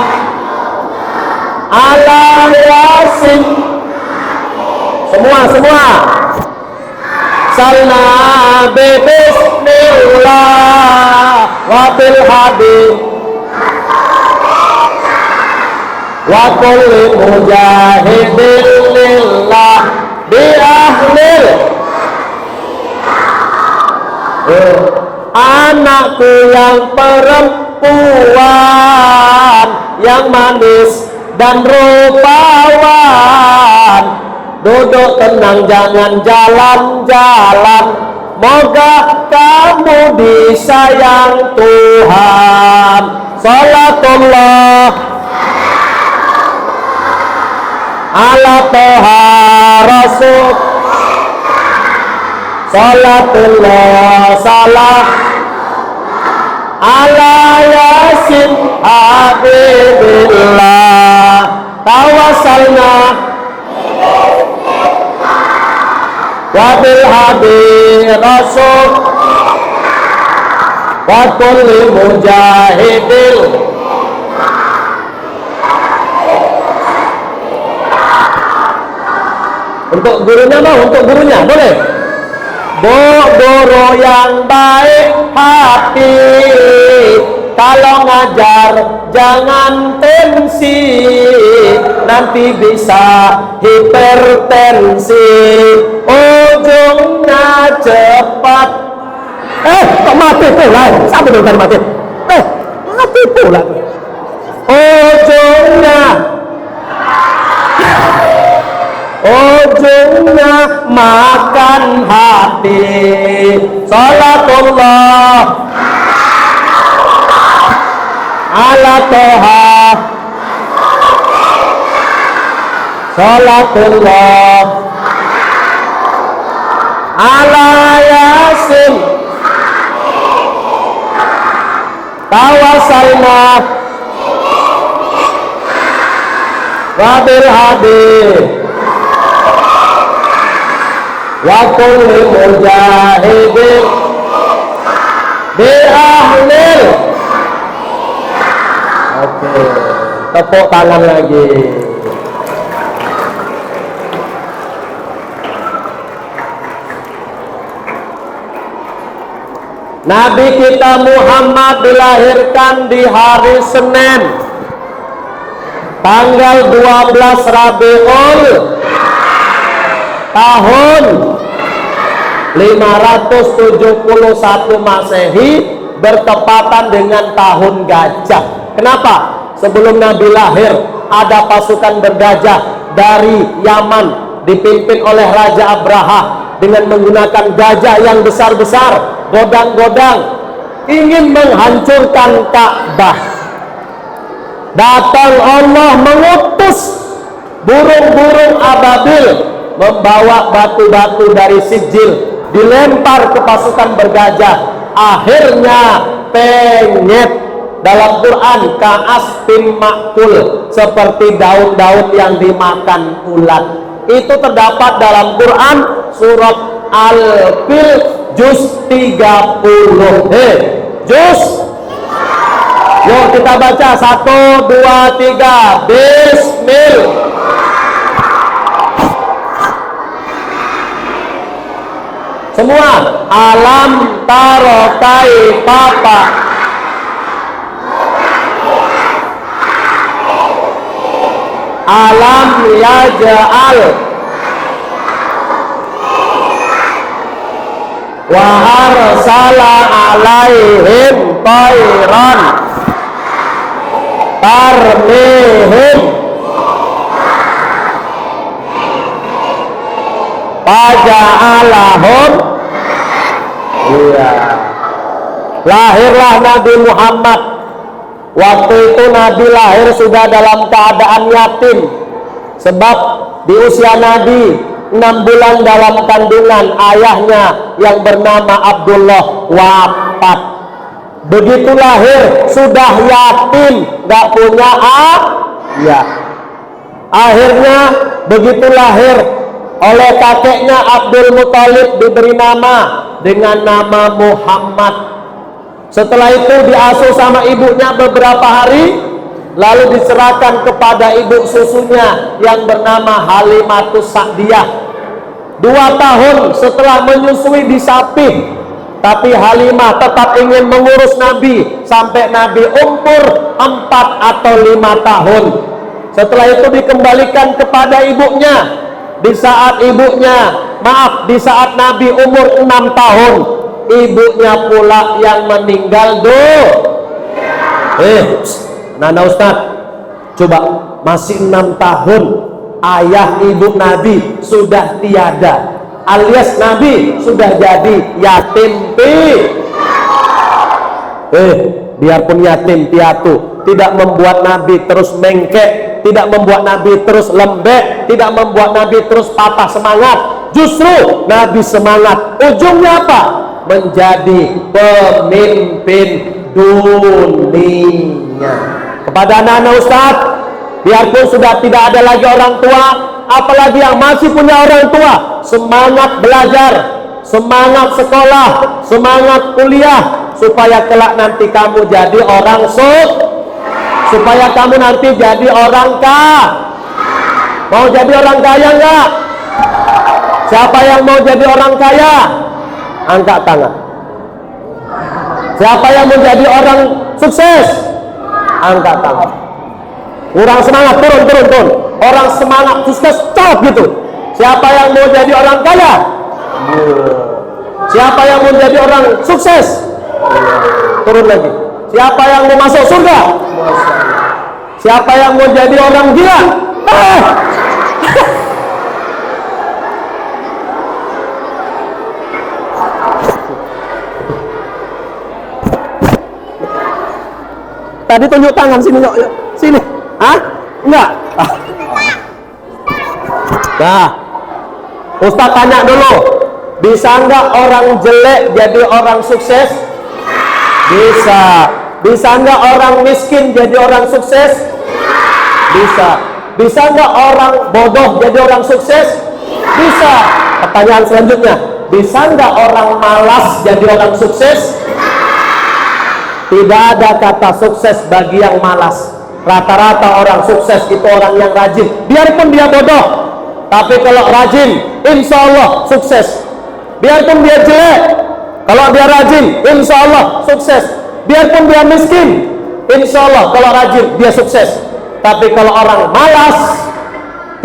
ala yasin. Semua salna bismillah wa bil habib wa kulli mujahidin lillah bi ahlil. Anakku yang perempuan yang manis dan rupawan. Duduk tenang jangan jalan-jalan, moga kamu disayang Tuhan. Salatullah ala toha rasul, salatullah salam ala yasin habibillah. Tawasalna wabil habib rasul wa kulli mujahidil. Untuk gurunya mau, untuk gurunya boleh. Guru yang baik hati, kalau ngajar jangan tensi, nanti bisa hipertensi, ujungnya cepat. Kok mati pula? Siapa bukan mati? Mati pula. Ujungnya makan hati. Salatullah ala toha, salatullah ala yasin, tawasalna wabil hadid wa kulli mujahidin bi ahlil. Oke, tepuk tangan lagi. Nabi kita Muhammad dilahirkan di hari Senin, tanggal 12 Rabiul tahun 571 Masehi, bertepatan dengan tahun gajah. Kenapa? Sebelum Nabi lahir, ada pasukan bergajah dari Yaman dipimpin oleh Raja Abraha dengan menggunakan gajah yang besar-besar, godang-godang, ingin menghancurkan Ka'bah. Datang Allah mengutus burung-burung ababil membawa batu-batu dari Sijil, dilempar ke pasukan bergajah, akhirnya penyet. Dalam Quran ka'asfin ma'kul, seperti daun-daun yang dimakan ulat. Itu terdapat dalam Quran surat Al-Fil juz 30. Juz. Yuk kita baca 1, 2, 3. Bismillah. Semua. Alam taro kaifa alam yaj'al wa arsala alaihim tayran tarmihim faja'alahum. Iya. Lahirlah Nabi Muhammad. Waktu itu Nabi lahir sudah dalam keadaan yatim, sebab di usia Nabi 6 bulan dalam kandungan ayahnya yang bernama Abdullah wafat. Begitu lahir sudah yatim, gak punya ayah. Akhirnya begitu lahir oleh kakeknya Abdul Muthalib diberi nama dengan nama Muhammad. Setelah itu diasuh sama ibunya beberapa hari, lalu diserahkan kepada ibu susunya yang bernama Halimatus Sa'diyah. 2 tahun setelah menyusui disapih, tapi Halimah tetap ingin mengurus Nabi sampai Nabi umur 4 atau 5 tahun. Setelah itu dikembalikan kepada ibunya. Di saat di saat Nabi umur 6 tahun, ibunya pula yang meninggal. Nana Ustaz, Coba, masih 6 tahun ayah ibu Nabi sudah tiada, alias Nabi sudah jadi yatim piatu. Biarpun yatim piatu tidak membuat Nabi terus mengkek, tidak membuat Nabi terus lembek, tidak membuat Nabi terus patah semangat. Justru Nabi semangat. Ujungnya apa? Menjadi pemimpin dunia. Kepada anak-anak Ustadz, biarpun sudah tidak ada lagi orang tua, apalagi yang masih punya orang tua, semangat belajar, semangat sekolah, semangat kuliah, supaya kelak nanti kamu jadi orang supaya kamu nanti jadi orang kaya. Mau jadi orang kaya enggak? Siapa yang mau jadi orang kaya? Angkat tangan. Siapa yang mau jadi orang sukses? Angkat tangan. Kurang semangat, turun. Orang semangat sukses stop gitu. Siapa yang mau jadi orang kaya? Siapa yang mau jadi orang sukses? Turun lagi. Siapa yang mau masuk surga? Siapa yang mau jadi orang gila? Tadi tunjuk tangan sini, yuk. Sini. Hah? Enggak. Nah, Ustaz tanya dulu, bisa enggak orang jelek jadi orang sukses? Bisa. Bisa enggak orang miskin jadi orang sukses? Bisa. Bisa enggak orang bodoh jadi orang sukses? Bisa. Pertanyaan selanjutnya, bisa enggak orang malas jadi orang sukses? Tidak ada kata sukses bagi yang malas. Rata-rata orang sukses itu orang yang rajin, biarpun dia bodoh, tapi kalau rajin, insya Allah sukses. Biarpun dia jelek, kalau dia rajin, insya Allah sukses. Biarpun dia miskin, insya Allah kalau rajin dia sukses. Tapi kalau orang malas,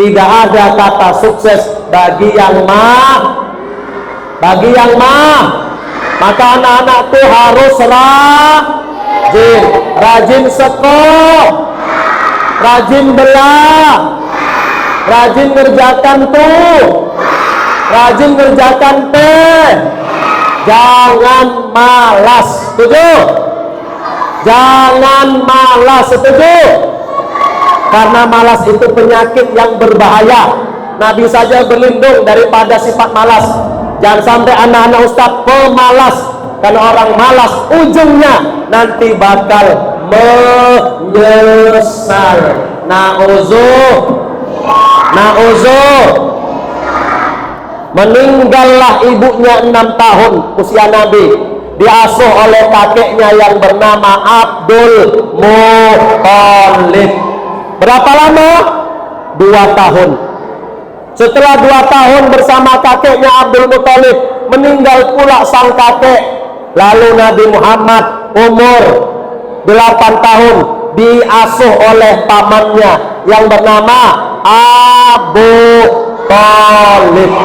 tidak ada kata sukses bagi yang maka anak-anakku harus rajin sekolah, rajin belah, rajin ngerjakan rajin ngerjakan jangan malas. Setuju? Jangan malas. Setuju? Karena malas itu penyakit yang berbahaya. Nabi saja berlindung daripada sifat malas. Jangan sampai anak-anak Ustadz pemalas, karena orang malas ujungnya nanti bakal menyesal. Na'uzuh. Meninggallah ibunya 6 tahun usia Nabi, diasuh oleh kakeknya yang bernama Abdul Muthalib. Berapa lama? 2 tahun. Setelah 2 tahun bersama kakeknya Abdul Muthalib, meninggal pula sang kakek. Lalu Nabi Muhammad umur 8 tahun diasuh oleh pamannya yang bernama Abu Thalib.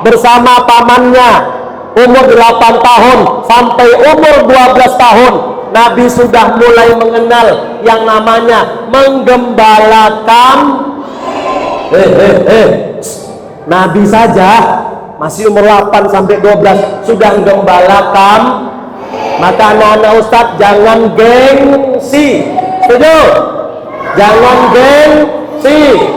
Bersama pamannya umur 8 tahun sampai umur 12 tahun Nabi sudah mulai mengenal yang namanya menggembalakan. Nabi saja masih umur 8 sampai 12 sudah menggembalakan. Maka anak-anak Ustadz jangan gengsi. Setuju? Jangan gengsi.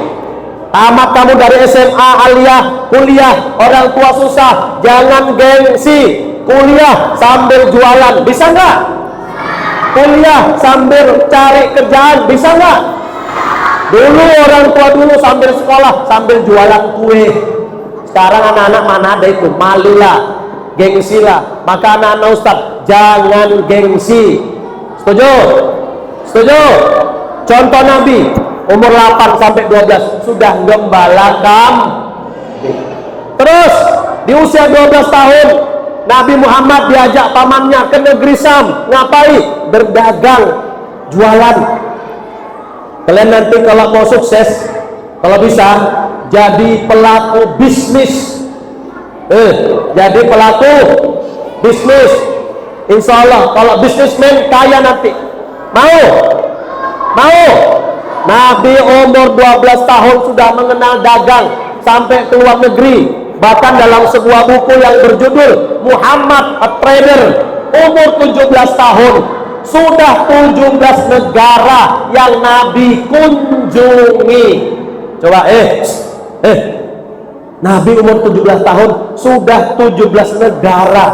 Tamat kamu dari SMA, aliyah, kuliah, orang tua susah, jangan gengsi. Kuliah sambil jualan, bisa nggak? Kuliah sambil cari kerjaan, bisa nggak? Dulu orang tua dulu sambil sekolah, sambil jualan kue. Sekarang anak-anak mana ada itu? Malulah, gengsilah. Maka anak-anak Ustadz jangan gengsi. Setuju? Setuju? Contoh Nabi umur 8 sampai 12 sudah gembalakan. Terus di usia 12 tahun Nabi Muhammad diajak pamannya ke negeri Syam. Ngapain? Berdagang, jualan. Kalian nanti kalau mau sukses, kalau bisa jadi pelaku bisnis. Jadi pelaku bisnis. Insya Allah kalau bisnismen kaya nanti. Mau? Nabi umur 12 tahun sudah mengenal dagang sampai ke luar negeri. Bahkan dalam sebuah buku yang berjudul Muhammad a Trader, umur 17 tahun sudah 17 negara yang Nabi kunjungi. Coba Nabi umur 17 tahun sudah 17 negara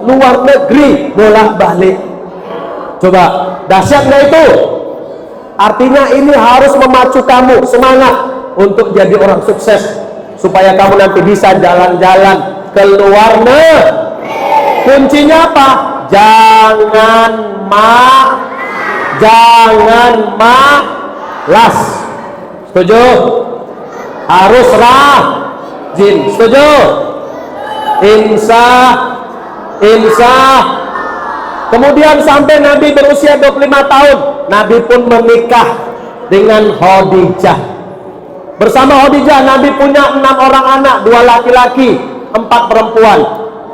luar negeri bolak-balik. Coba, dahsyat nggak itu? Artinya ini harus memacu kamu semangat untuk jadi orang sukses, supaya kamu nanti bisa jalan-jalan ke luar negeri. Kuncinya apa? Jangan malas. Setuju? Harus rajin. Setuju? Insya. Kemudian sampai Nabi berusia 25 tahun, Nabi pun menikah dengan Khadijah. Bersama Khadijah, Nabi punya 6 orang anak, 2 laki-laki, 4 perempuan.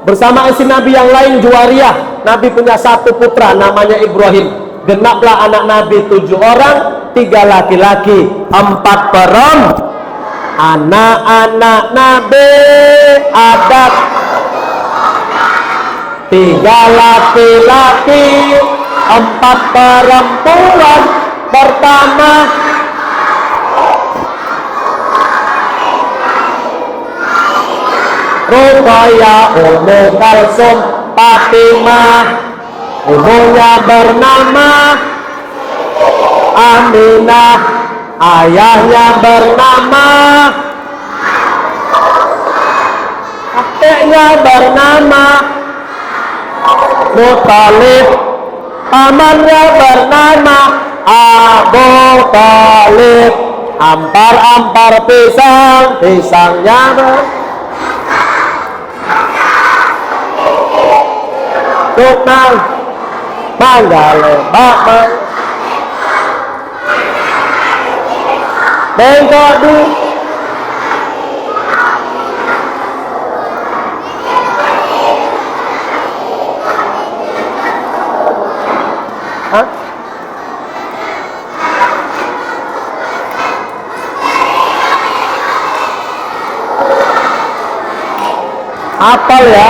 Bersama istri Nabi yang lain, Juwariyah, Nabi punya 1 putra namanya Ibrahim. Genaplah anak Nabi 7 orang, 3 laki-laki, 4 perempuan. Anak-anak Nabi ada 3 laki-laki, 4 perempuan. Pertama Ruqayyah, Ummu Kalsum, Fatimah. Ibunya bernama Aminah, ayahnya bernama, kakeknya bernama Muthalib, pamannya bernama Abu Thalib. Ampar-ampar pisang, pisangnya tukang manggale bakman bengkok di apal ya.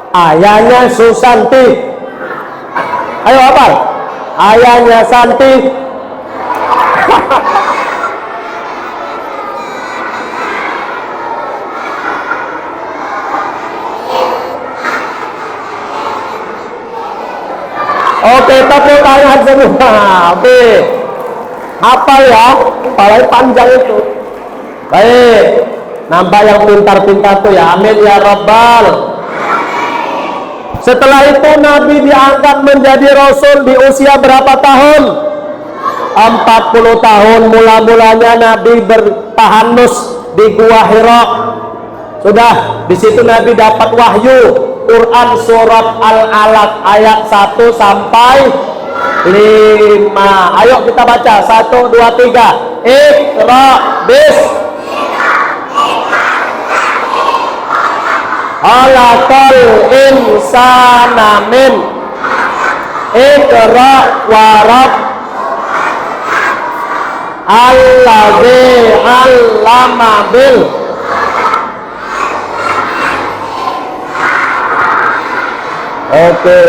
Ayahnya Susanti. Ayo apa? Ayahnya Santi. Oke, tepuk tangan semua. Oke. Apa ya? Paling panjang itu. Baik. Nampak yang pintar-pintar tuh ya. Amin ya Rabbal. Setelah itu Nabi diangkat menjadi Rasul di usia berapa tahun? 40 tahun. Mula-mulanya Nabi bertahanus di Gua Hira. Sudah, di situ Nabi dapat wahyu Quran surat Al-Alaq ayat 1 sampai 5. Ayo kita baca 1, 2, 3. Iqra bis Khalaqal insana min Iqra wa rabb allazi 'allama bil. Oke.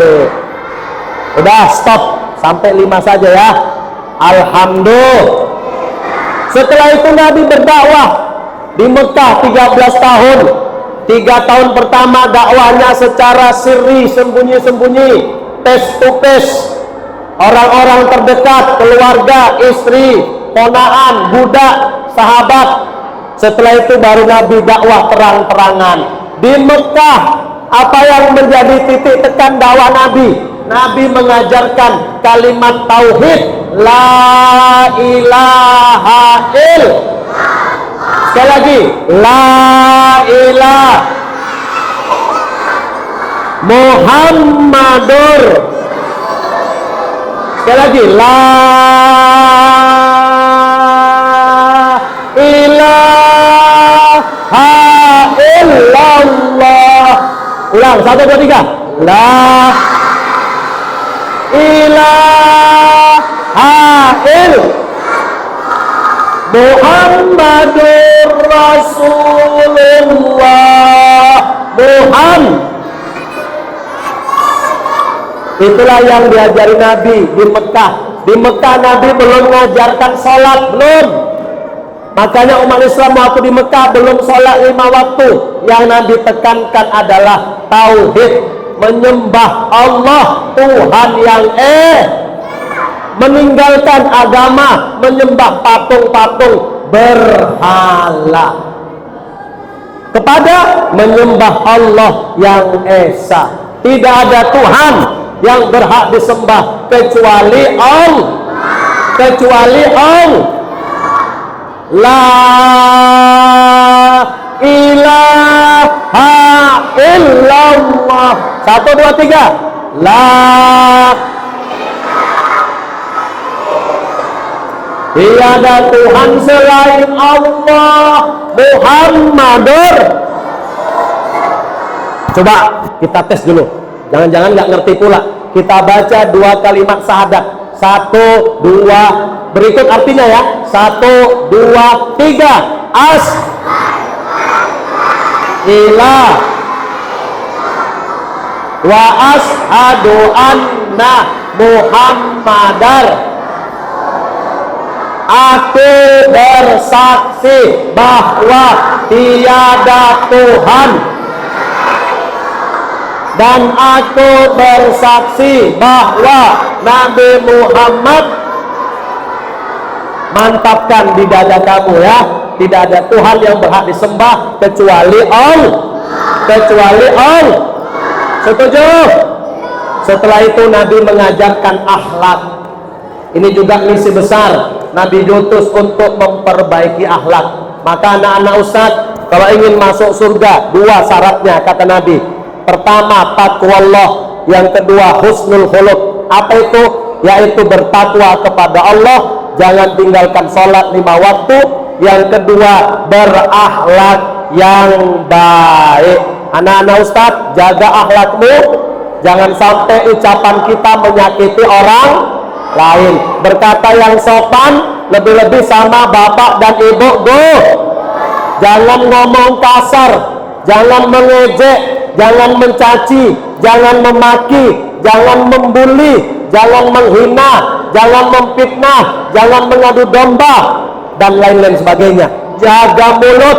Udah stop sampai 5 saja ya. Alhamdulillah. Setelah itu Nabi berdakwah di Mekah 13 tahun. 3 tahun pertama dakwahnya secara sirri, sembunyi-sembunyi, face to face. Orang-orang terdekat, keluarga, istri, ponaan, budak, sahabat. Setelah itu baru Nabi dakwah terang-terangan. Di Mekah, apa yang menjadi titik tekan dakwah Nabi? Nabi mengajarkan kalimat tauhid, la ilaha illallah. Sekali lagi, la ilah Muhammadur. Sekali lagi, la ilaha illallah. Ulang, 1, 2, 3. La ilaha illallah Muhammadur Rasulullah. Itulah yang diajari Nabi di Mekah. Di Mekah Nabi belum mengajarkan sholat, belum. Makanya umat Islam waktu di Mekah belum sholat 5 waktu. Yang Nabi tekankan adalah tauhid, menyembah Allah Tuhan yang meninggalkan agama menyembah patung-patung berhala kepada menyembah Allah yang esa. Tidak ada Tuhan yang berhak disembah kecuali Allah, la ilaha illallah. 1, 2, 3. Tiada Tuhan selain Allah Muhammadur. Coba kita tes dulu. Jangan-jangan nggak ngerti pula. Kita baca 2 kalimat syahadat. 1, 2. Berikut artinya ya. 1, 2, 3. Ilah wa ashadu anna Muhammadar. Aku bersaksi bahwa tiada Tuhan, dan aku bersaksi bahwa Nabi Muhammad. Mantapkan di dada kamu ya. Tidak ada Tuhan yang berhak disembah kecuali Allah. Setuju? Setelah itu Nabi mengajarkan akhlak. Ini juga misi besar. Nabi diutus untuk memperbaiki akhlak. Maka anak-anak ustaz, kalau ingin masuk surga, 2 syaratnya kata Nabi. Pertama, taqwallah. Yang kedua, husnul khuluq. Apa itu? Yaitu bertakwa kepada Allah. Jangan tinggalkan sholat 5 waktu. Yang kedua, berakhlak yang baik. Anak-anak ustaz, jaga akhlakmu. Jangan sampai ucapan kita menyakiti orang lain. Berkata yang sopan, lebih-lebih sama bapak dan ibu, jangan ngomong kasar, jangan mengejek, jangan mencaci, jangan memaki, jangan membuli, jangan menghina, jangan memfitnah, jangan mengadu domba, dan lain-lain sebagainya. Jaga mulut.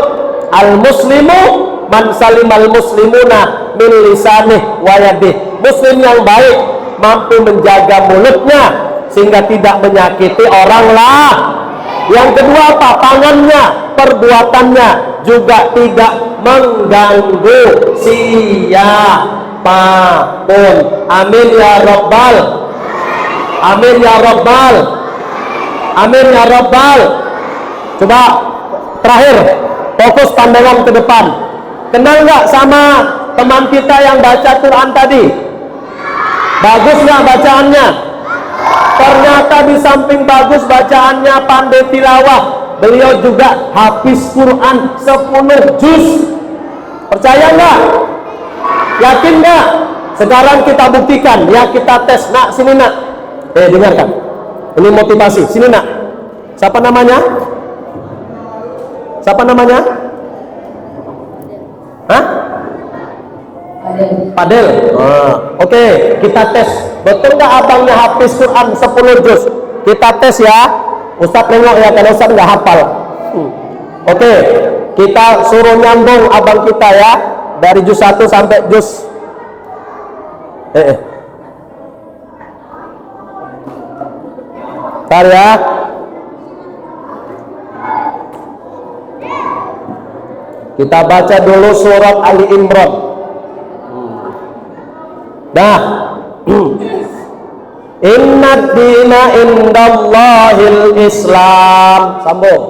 Al-muslimu man salimal muslimuna min lisanih wa yadih. Muslim yang baik mampu menjaga mulutnya sehingga tidak menyakiti orang lah. Yang kedua apa? Tangannya, perbuatannya juga tidak mengganggu siapapun. Amin ya Rabbal. Amin ya Rabbal. Amin ya Rabbal. Coba terakhir, fokus pandangan ke depan. Kenal nggak sama teman kita yang baca Quran tadi? Bagus nggak bacaannya? Ternyata di samping bagus bacaannya, pandai tilawah, beliau juga hafiz Quran 10 juz. Percaya nggak? Yakin nggak? Sekarang kita buktikan ya, kita tes. Nak, sini nak. Dengarkan. Ini motivasi. Sini nak. Siapa namanya? Siapa namanya? Hah? Padel. Oke, kita tes. Betul nggak abangnya hafiz Quran 10 juz? Kita tes ya. Ustaz nengok ya, karena Ustaz nggak hafal. Oke, kita suruh nyambung abang kita ya, dari juz 1 sampai juz Bentar ya. Kita baca dulu surat Ali Imran. Dah. Inna dina indallahil Islam. Sambung.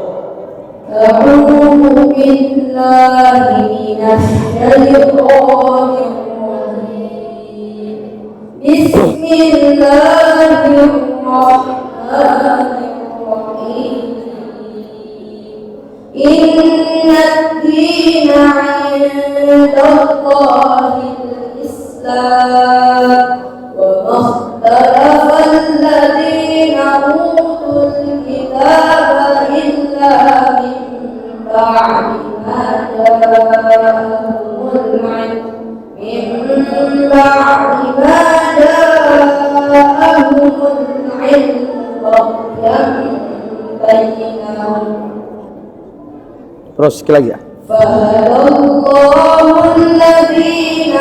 أعوذ بالله من الشيطان الرجيم بسم الله الرحمن الرحيم إن الدين عند الله الإسلام وما اختلف الذين أوتوا الكتاب إلا من بعد ما جاءهم العلم بغيا بينهم Terus sekali lagi ya. فهدى الله الذين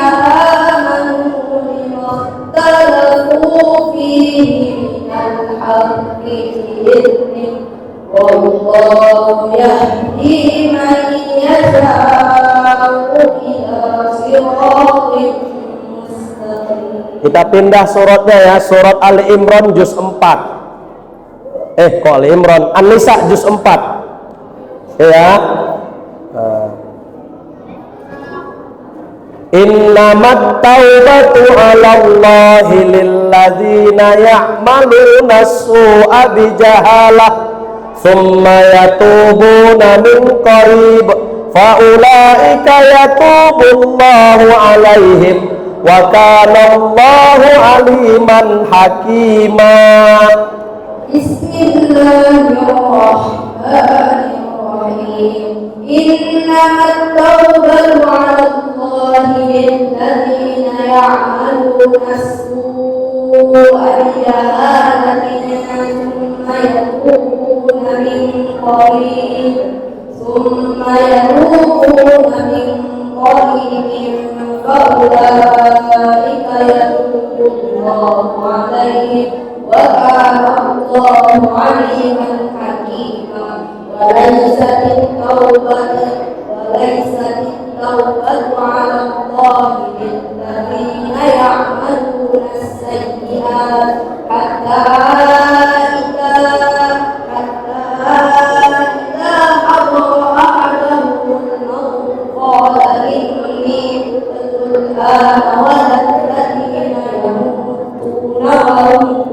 آمنوا لما اختلفوا فيه من الحق بإذنه والله يهدي من يشاء إلى صراط مستقيم. Kita pindah suratnya ya, surat Ali Imran juz 4. Kok Ali Imran? An-Nisa juz 4. Ya. Innamat taubatu 'alallahi lilladzina ya'maluna as-su'a bijahalah thumma yatubuna min qarib fa ulaika yatubullahu 'alaihim wa kana Allahu 'aliman hakima. Bismillahirrahmanirrahim. Innamat tawbatu 'ala Allahi lilladzina ya'maluna as-su'a bijahalatin thumma yatubuna min qarib fa ulaika yatubullahu 'alaihim wa kana Allahu 'aliman hakima. وليست التوبة على الله للذين يعملون السيئات حتى إذا حضر أحدهم الموت قال إني تبت الآن ولا الذين يموتون وهم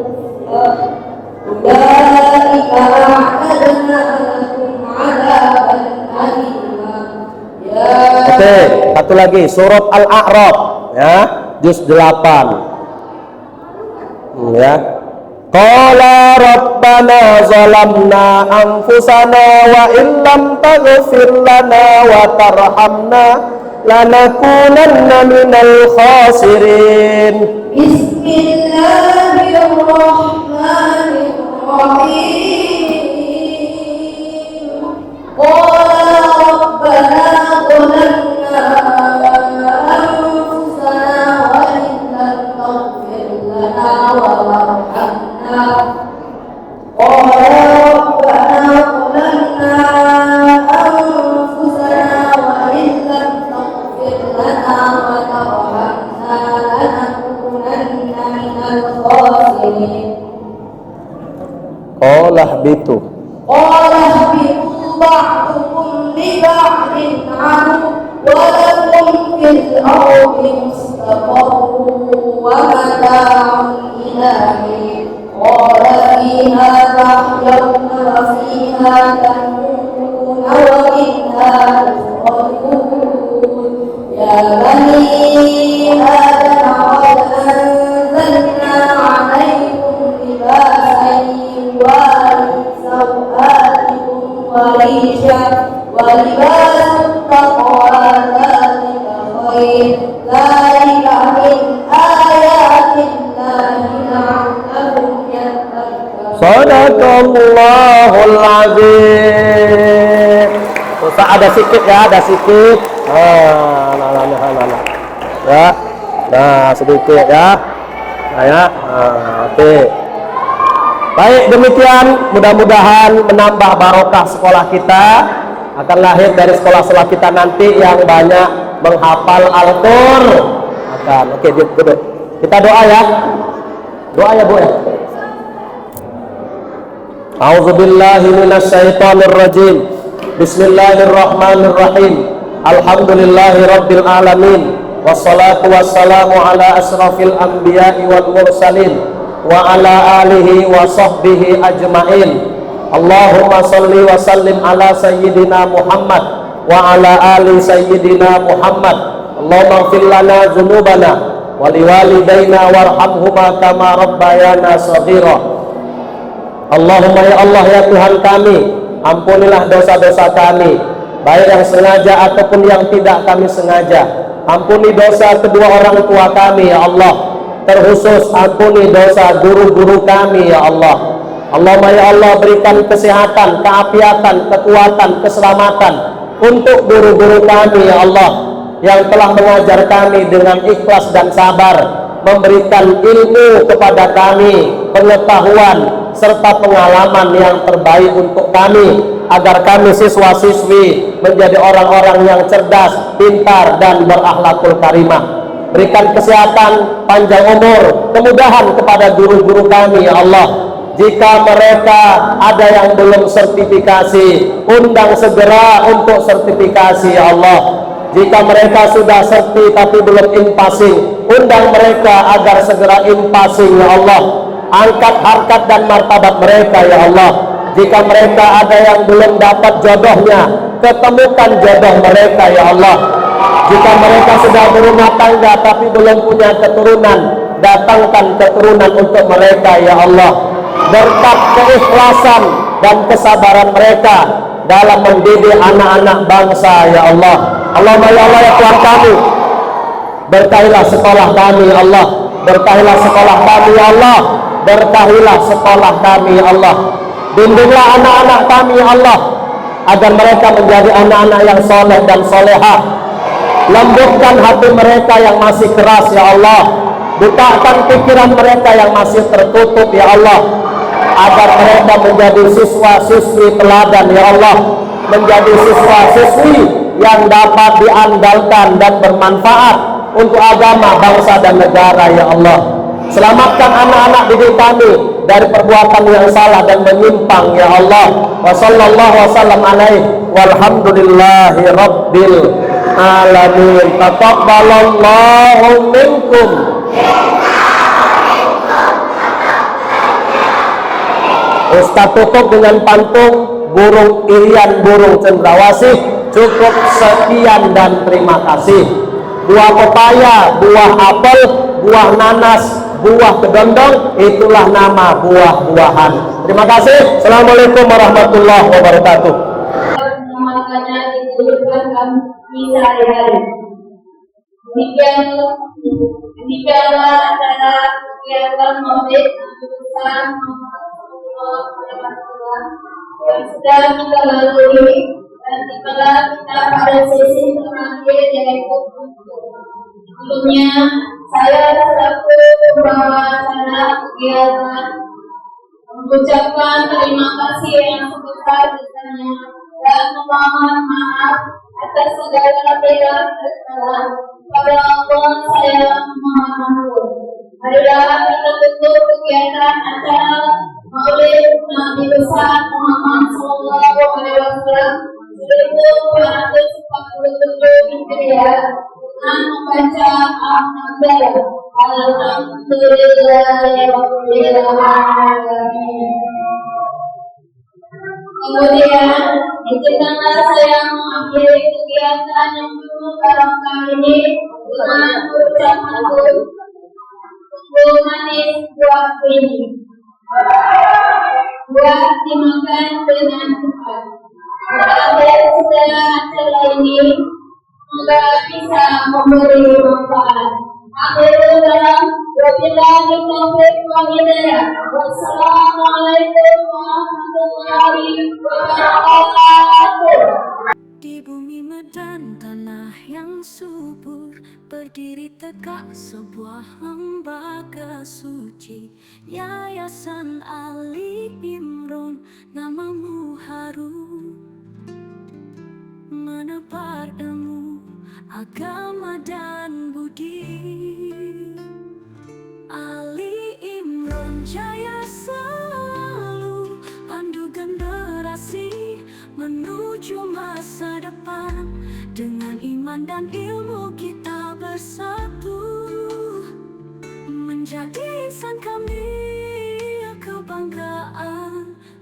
أولئك أعتدنا Oke, satu lagi surat Al-A'raf ya, juz 8. Ya. Qala rabbana zalamna anfusana wa illam taghfir lana wa tarhamna lanakunanna minal khasirin. Bismillahirrahmanirrahim. Qala rabbana zalamna anfusana wa illam taghfir lana wa tarhamna Qala bitu. Qala bitu ba'dukum li ba'din 'adu wa lakum fil ardi mustaqarrun wa mata'un ila hin. Qala fiha tahyawna wa fiha tamutuna wa minha tukhrajun. Ya bani Adam qad anzalna 'alaykum libasan سوآتكم وريشا ولباس التقوى ذلك خير ذلك من آيات الله لعلهم يتقون. Sadaqallahul azim. Usah ada sikit ya, ada sikit. Ya. Nah, sedikit ya. Nah, ya. Oke. Baik, demikian mudah-mudahan menambah barokah sekolah kita, akan lahir dari sekolah-sekolah kita nanti yang banyak menghafal Al-Qur'an. Oke, duduk. Kita doa ya. Doa ya, Bu ya. A'udzubillahi minasyaitonirrajim. Bismillahirrahmanirrahim. Alhamdulillahi rabbil alamin. Wassalatu wassalamu ala asrafil anbiya'i wal mursalin wa ala alihi wa sahbihi ajma'in. Allahumma salli wa sallim ala sayyidina Muhammad wa ala ali sayyidina Muhammad. Allahumma ighfir lana dzunubana wa liwalidayna warhamhuma kama rabbayana shaghira. Allahumma ya Allah ya Tuhan kami, ampunilah dosa-dosa kami, baik yang sengaja ataupun yang tidak kami sengaja. Ampuni dosa kedua orang tua kami ya Allah, terkhusus ampuni dosa guru-guru kami ya Allah. Allahumma ya Allah, berikan kesehatan, keafiatan, kekuatan, keselamatan untuk guru-guru kami ya Allah, yang telah mengajar kami dengan ikhlas dan sabar, memberikan ilmu kepada kami, pengetahuan serta pengalaman yang terbaik untuk kami, agar kami siswa-siswi menjadi orang-orang yang cerdas, pintar, dan berakhlakul karimah. Berikan kesehatan, panjang umur, kemudahan kepada guru-guru kami ya Allah. Jika mereka ada yang belum sertifikasi, undang segera untuk sertifikasi ya Allah. Jika mereka sudah serti tapi belum in-passing, undang mereka agar segera in-passing ya Allah. Angkat harkat dan martabat mereka ya Allah. Jika mereka ada yang belum dapat jodohnya, ketemukan jodoh mereka ya Allah. Jika mereka sudah berumah tangga tapi belum punya keturunan, datangkan keturunan untuk mereka ya Allah. Berkat keikhlasan dan kesabaran mereka dalam mendidik anak-anak bangsa ya Allah. Allahumma ya Allah ya Tuhan kami, berkahilah sekolah kami ya Allah. Berkahilah sekolah kami ya Allah. Berkahilah sekolah kami ya Allah. Bimbinglah anak-anak kami ya Allah, agar mereka menjadi anak-anak yang soleh dan solehah. Lembutkan hati mereka yang masih keras ya Allah. Bukakan pikiran mereka yang masih tertutup ya Allah, agar mereka menjadi siswa-siswi teladan ya Allah, menjadi siswa-siswi yang dapat diandalkan dan bermanfaat untuk agama, bangsa, dan negara ya Allah. Selamatkan anak-anak didik kami dari perbuatan yang salah dan menyimpang ya Allah. Wa sallallahu wasallam alaihi walhamdulillahi rabbil alamin. Taqabbalallahu minkum. Ustaz tutup dengan pantun burung irian burung cendrawasih. Cukup sekian dan terima kasih. Buah pepaya, buah apel, buah nanas, buah kedondong, itulah nama buah-buahan. Terima kasih. Assalamualaikum warahmatullahi wabarakatuh. Makanya ditujukan kami sehari-hari. Demikianlah acara kegiatan maulid jurusan yang sudah kita lalui, dan tibalah kita pada sesi terakhir, yaitu sebelumnya saya selaku pembawa acara kegiatan mengucapkan terima kasih yang sebesar-besarnya dan memohon maaf atas segala tidak kesalahan. Pada Allah saya mohon ampun. Marilah kita tutup kegiatan acara Maulid Nabi besar Muhammad Sallallahu Alaihi Wasallam 1447 Hijriah dengan membaca Alhamdulillah. Alhamdulillahirabbil alamin. Kemudian, izinkanlah saya mengakhiri kegiatan yang penuh barokah ini dengan ucapan manis buah ini. Buah dimakan dengan cepat. Berakhir setelah acara ini, semoga bisa memberi manfaat. Akhirul kalam, wabillahi taufiq wal hidayah. Wassalamualaikum warahmatullahi wabarakatuh. Di bumi Medan, tanah yang subur, berdiri tegak sebuah lembaga suci, Yayasan Ali Imron. Namamu harum, menebar ilmu, agama dan budi. Ali Imron jaya selalu, pandu generasi menuju menuju masa depan. Dengan iman dan ilmu kita bersatu menjadi insan kamil.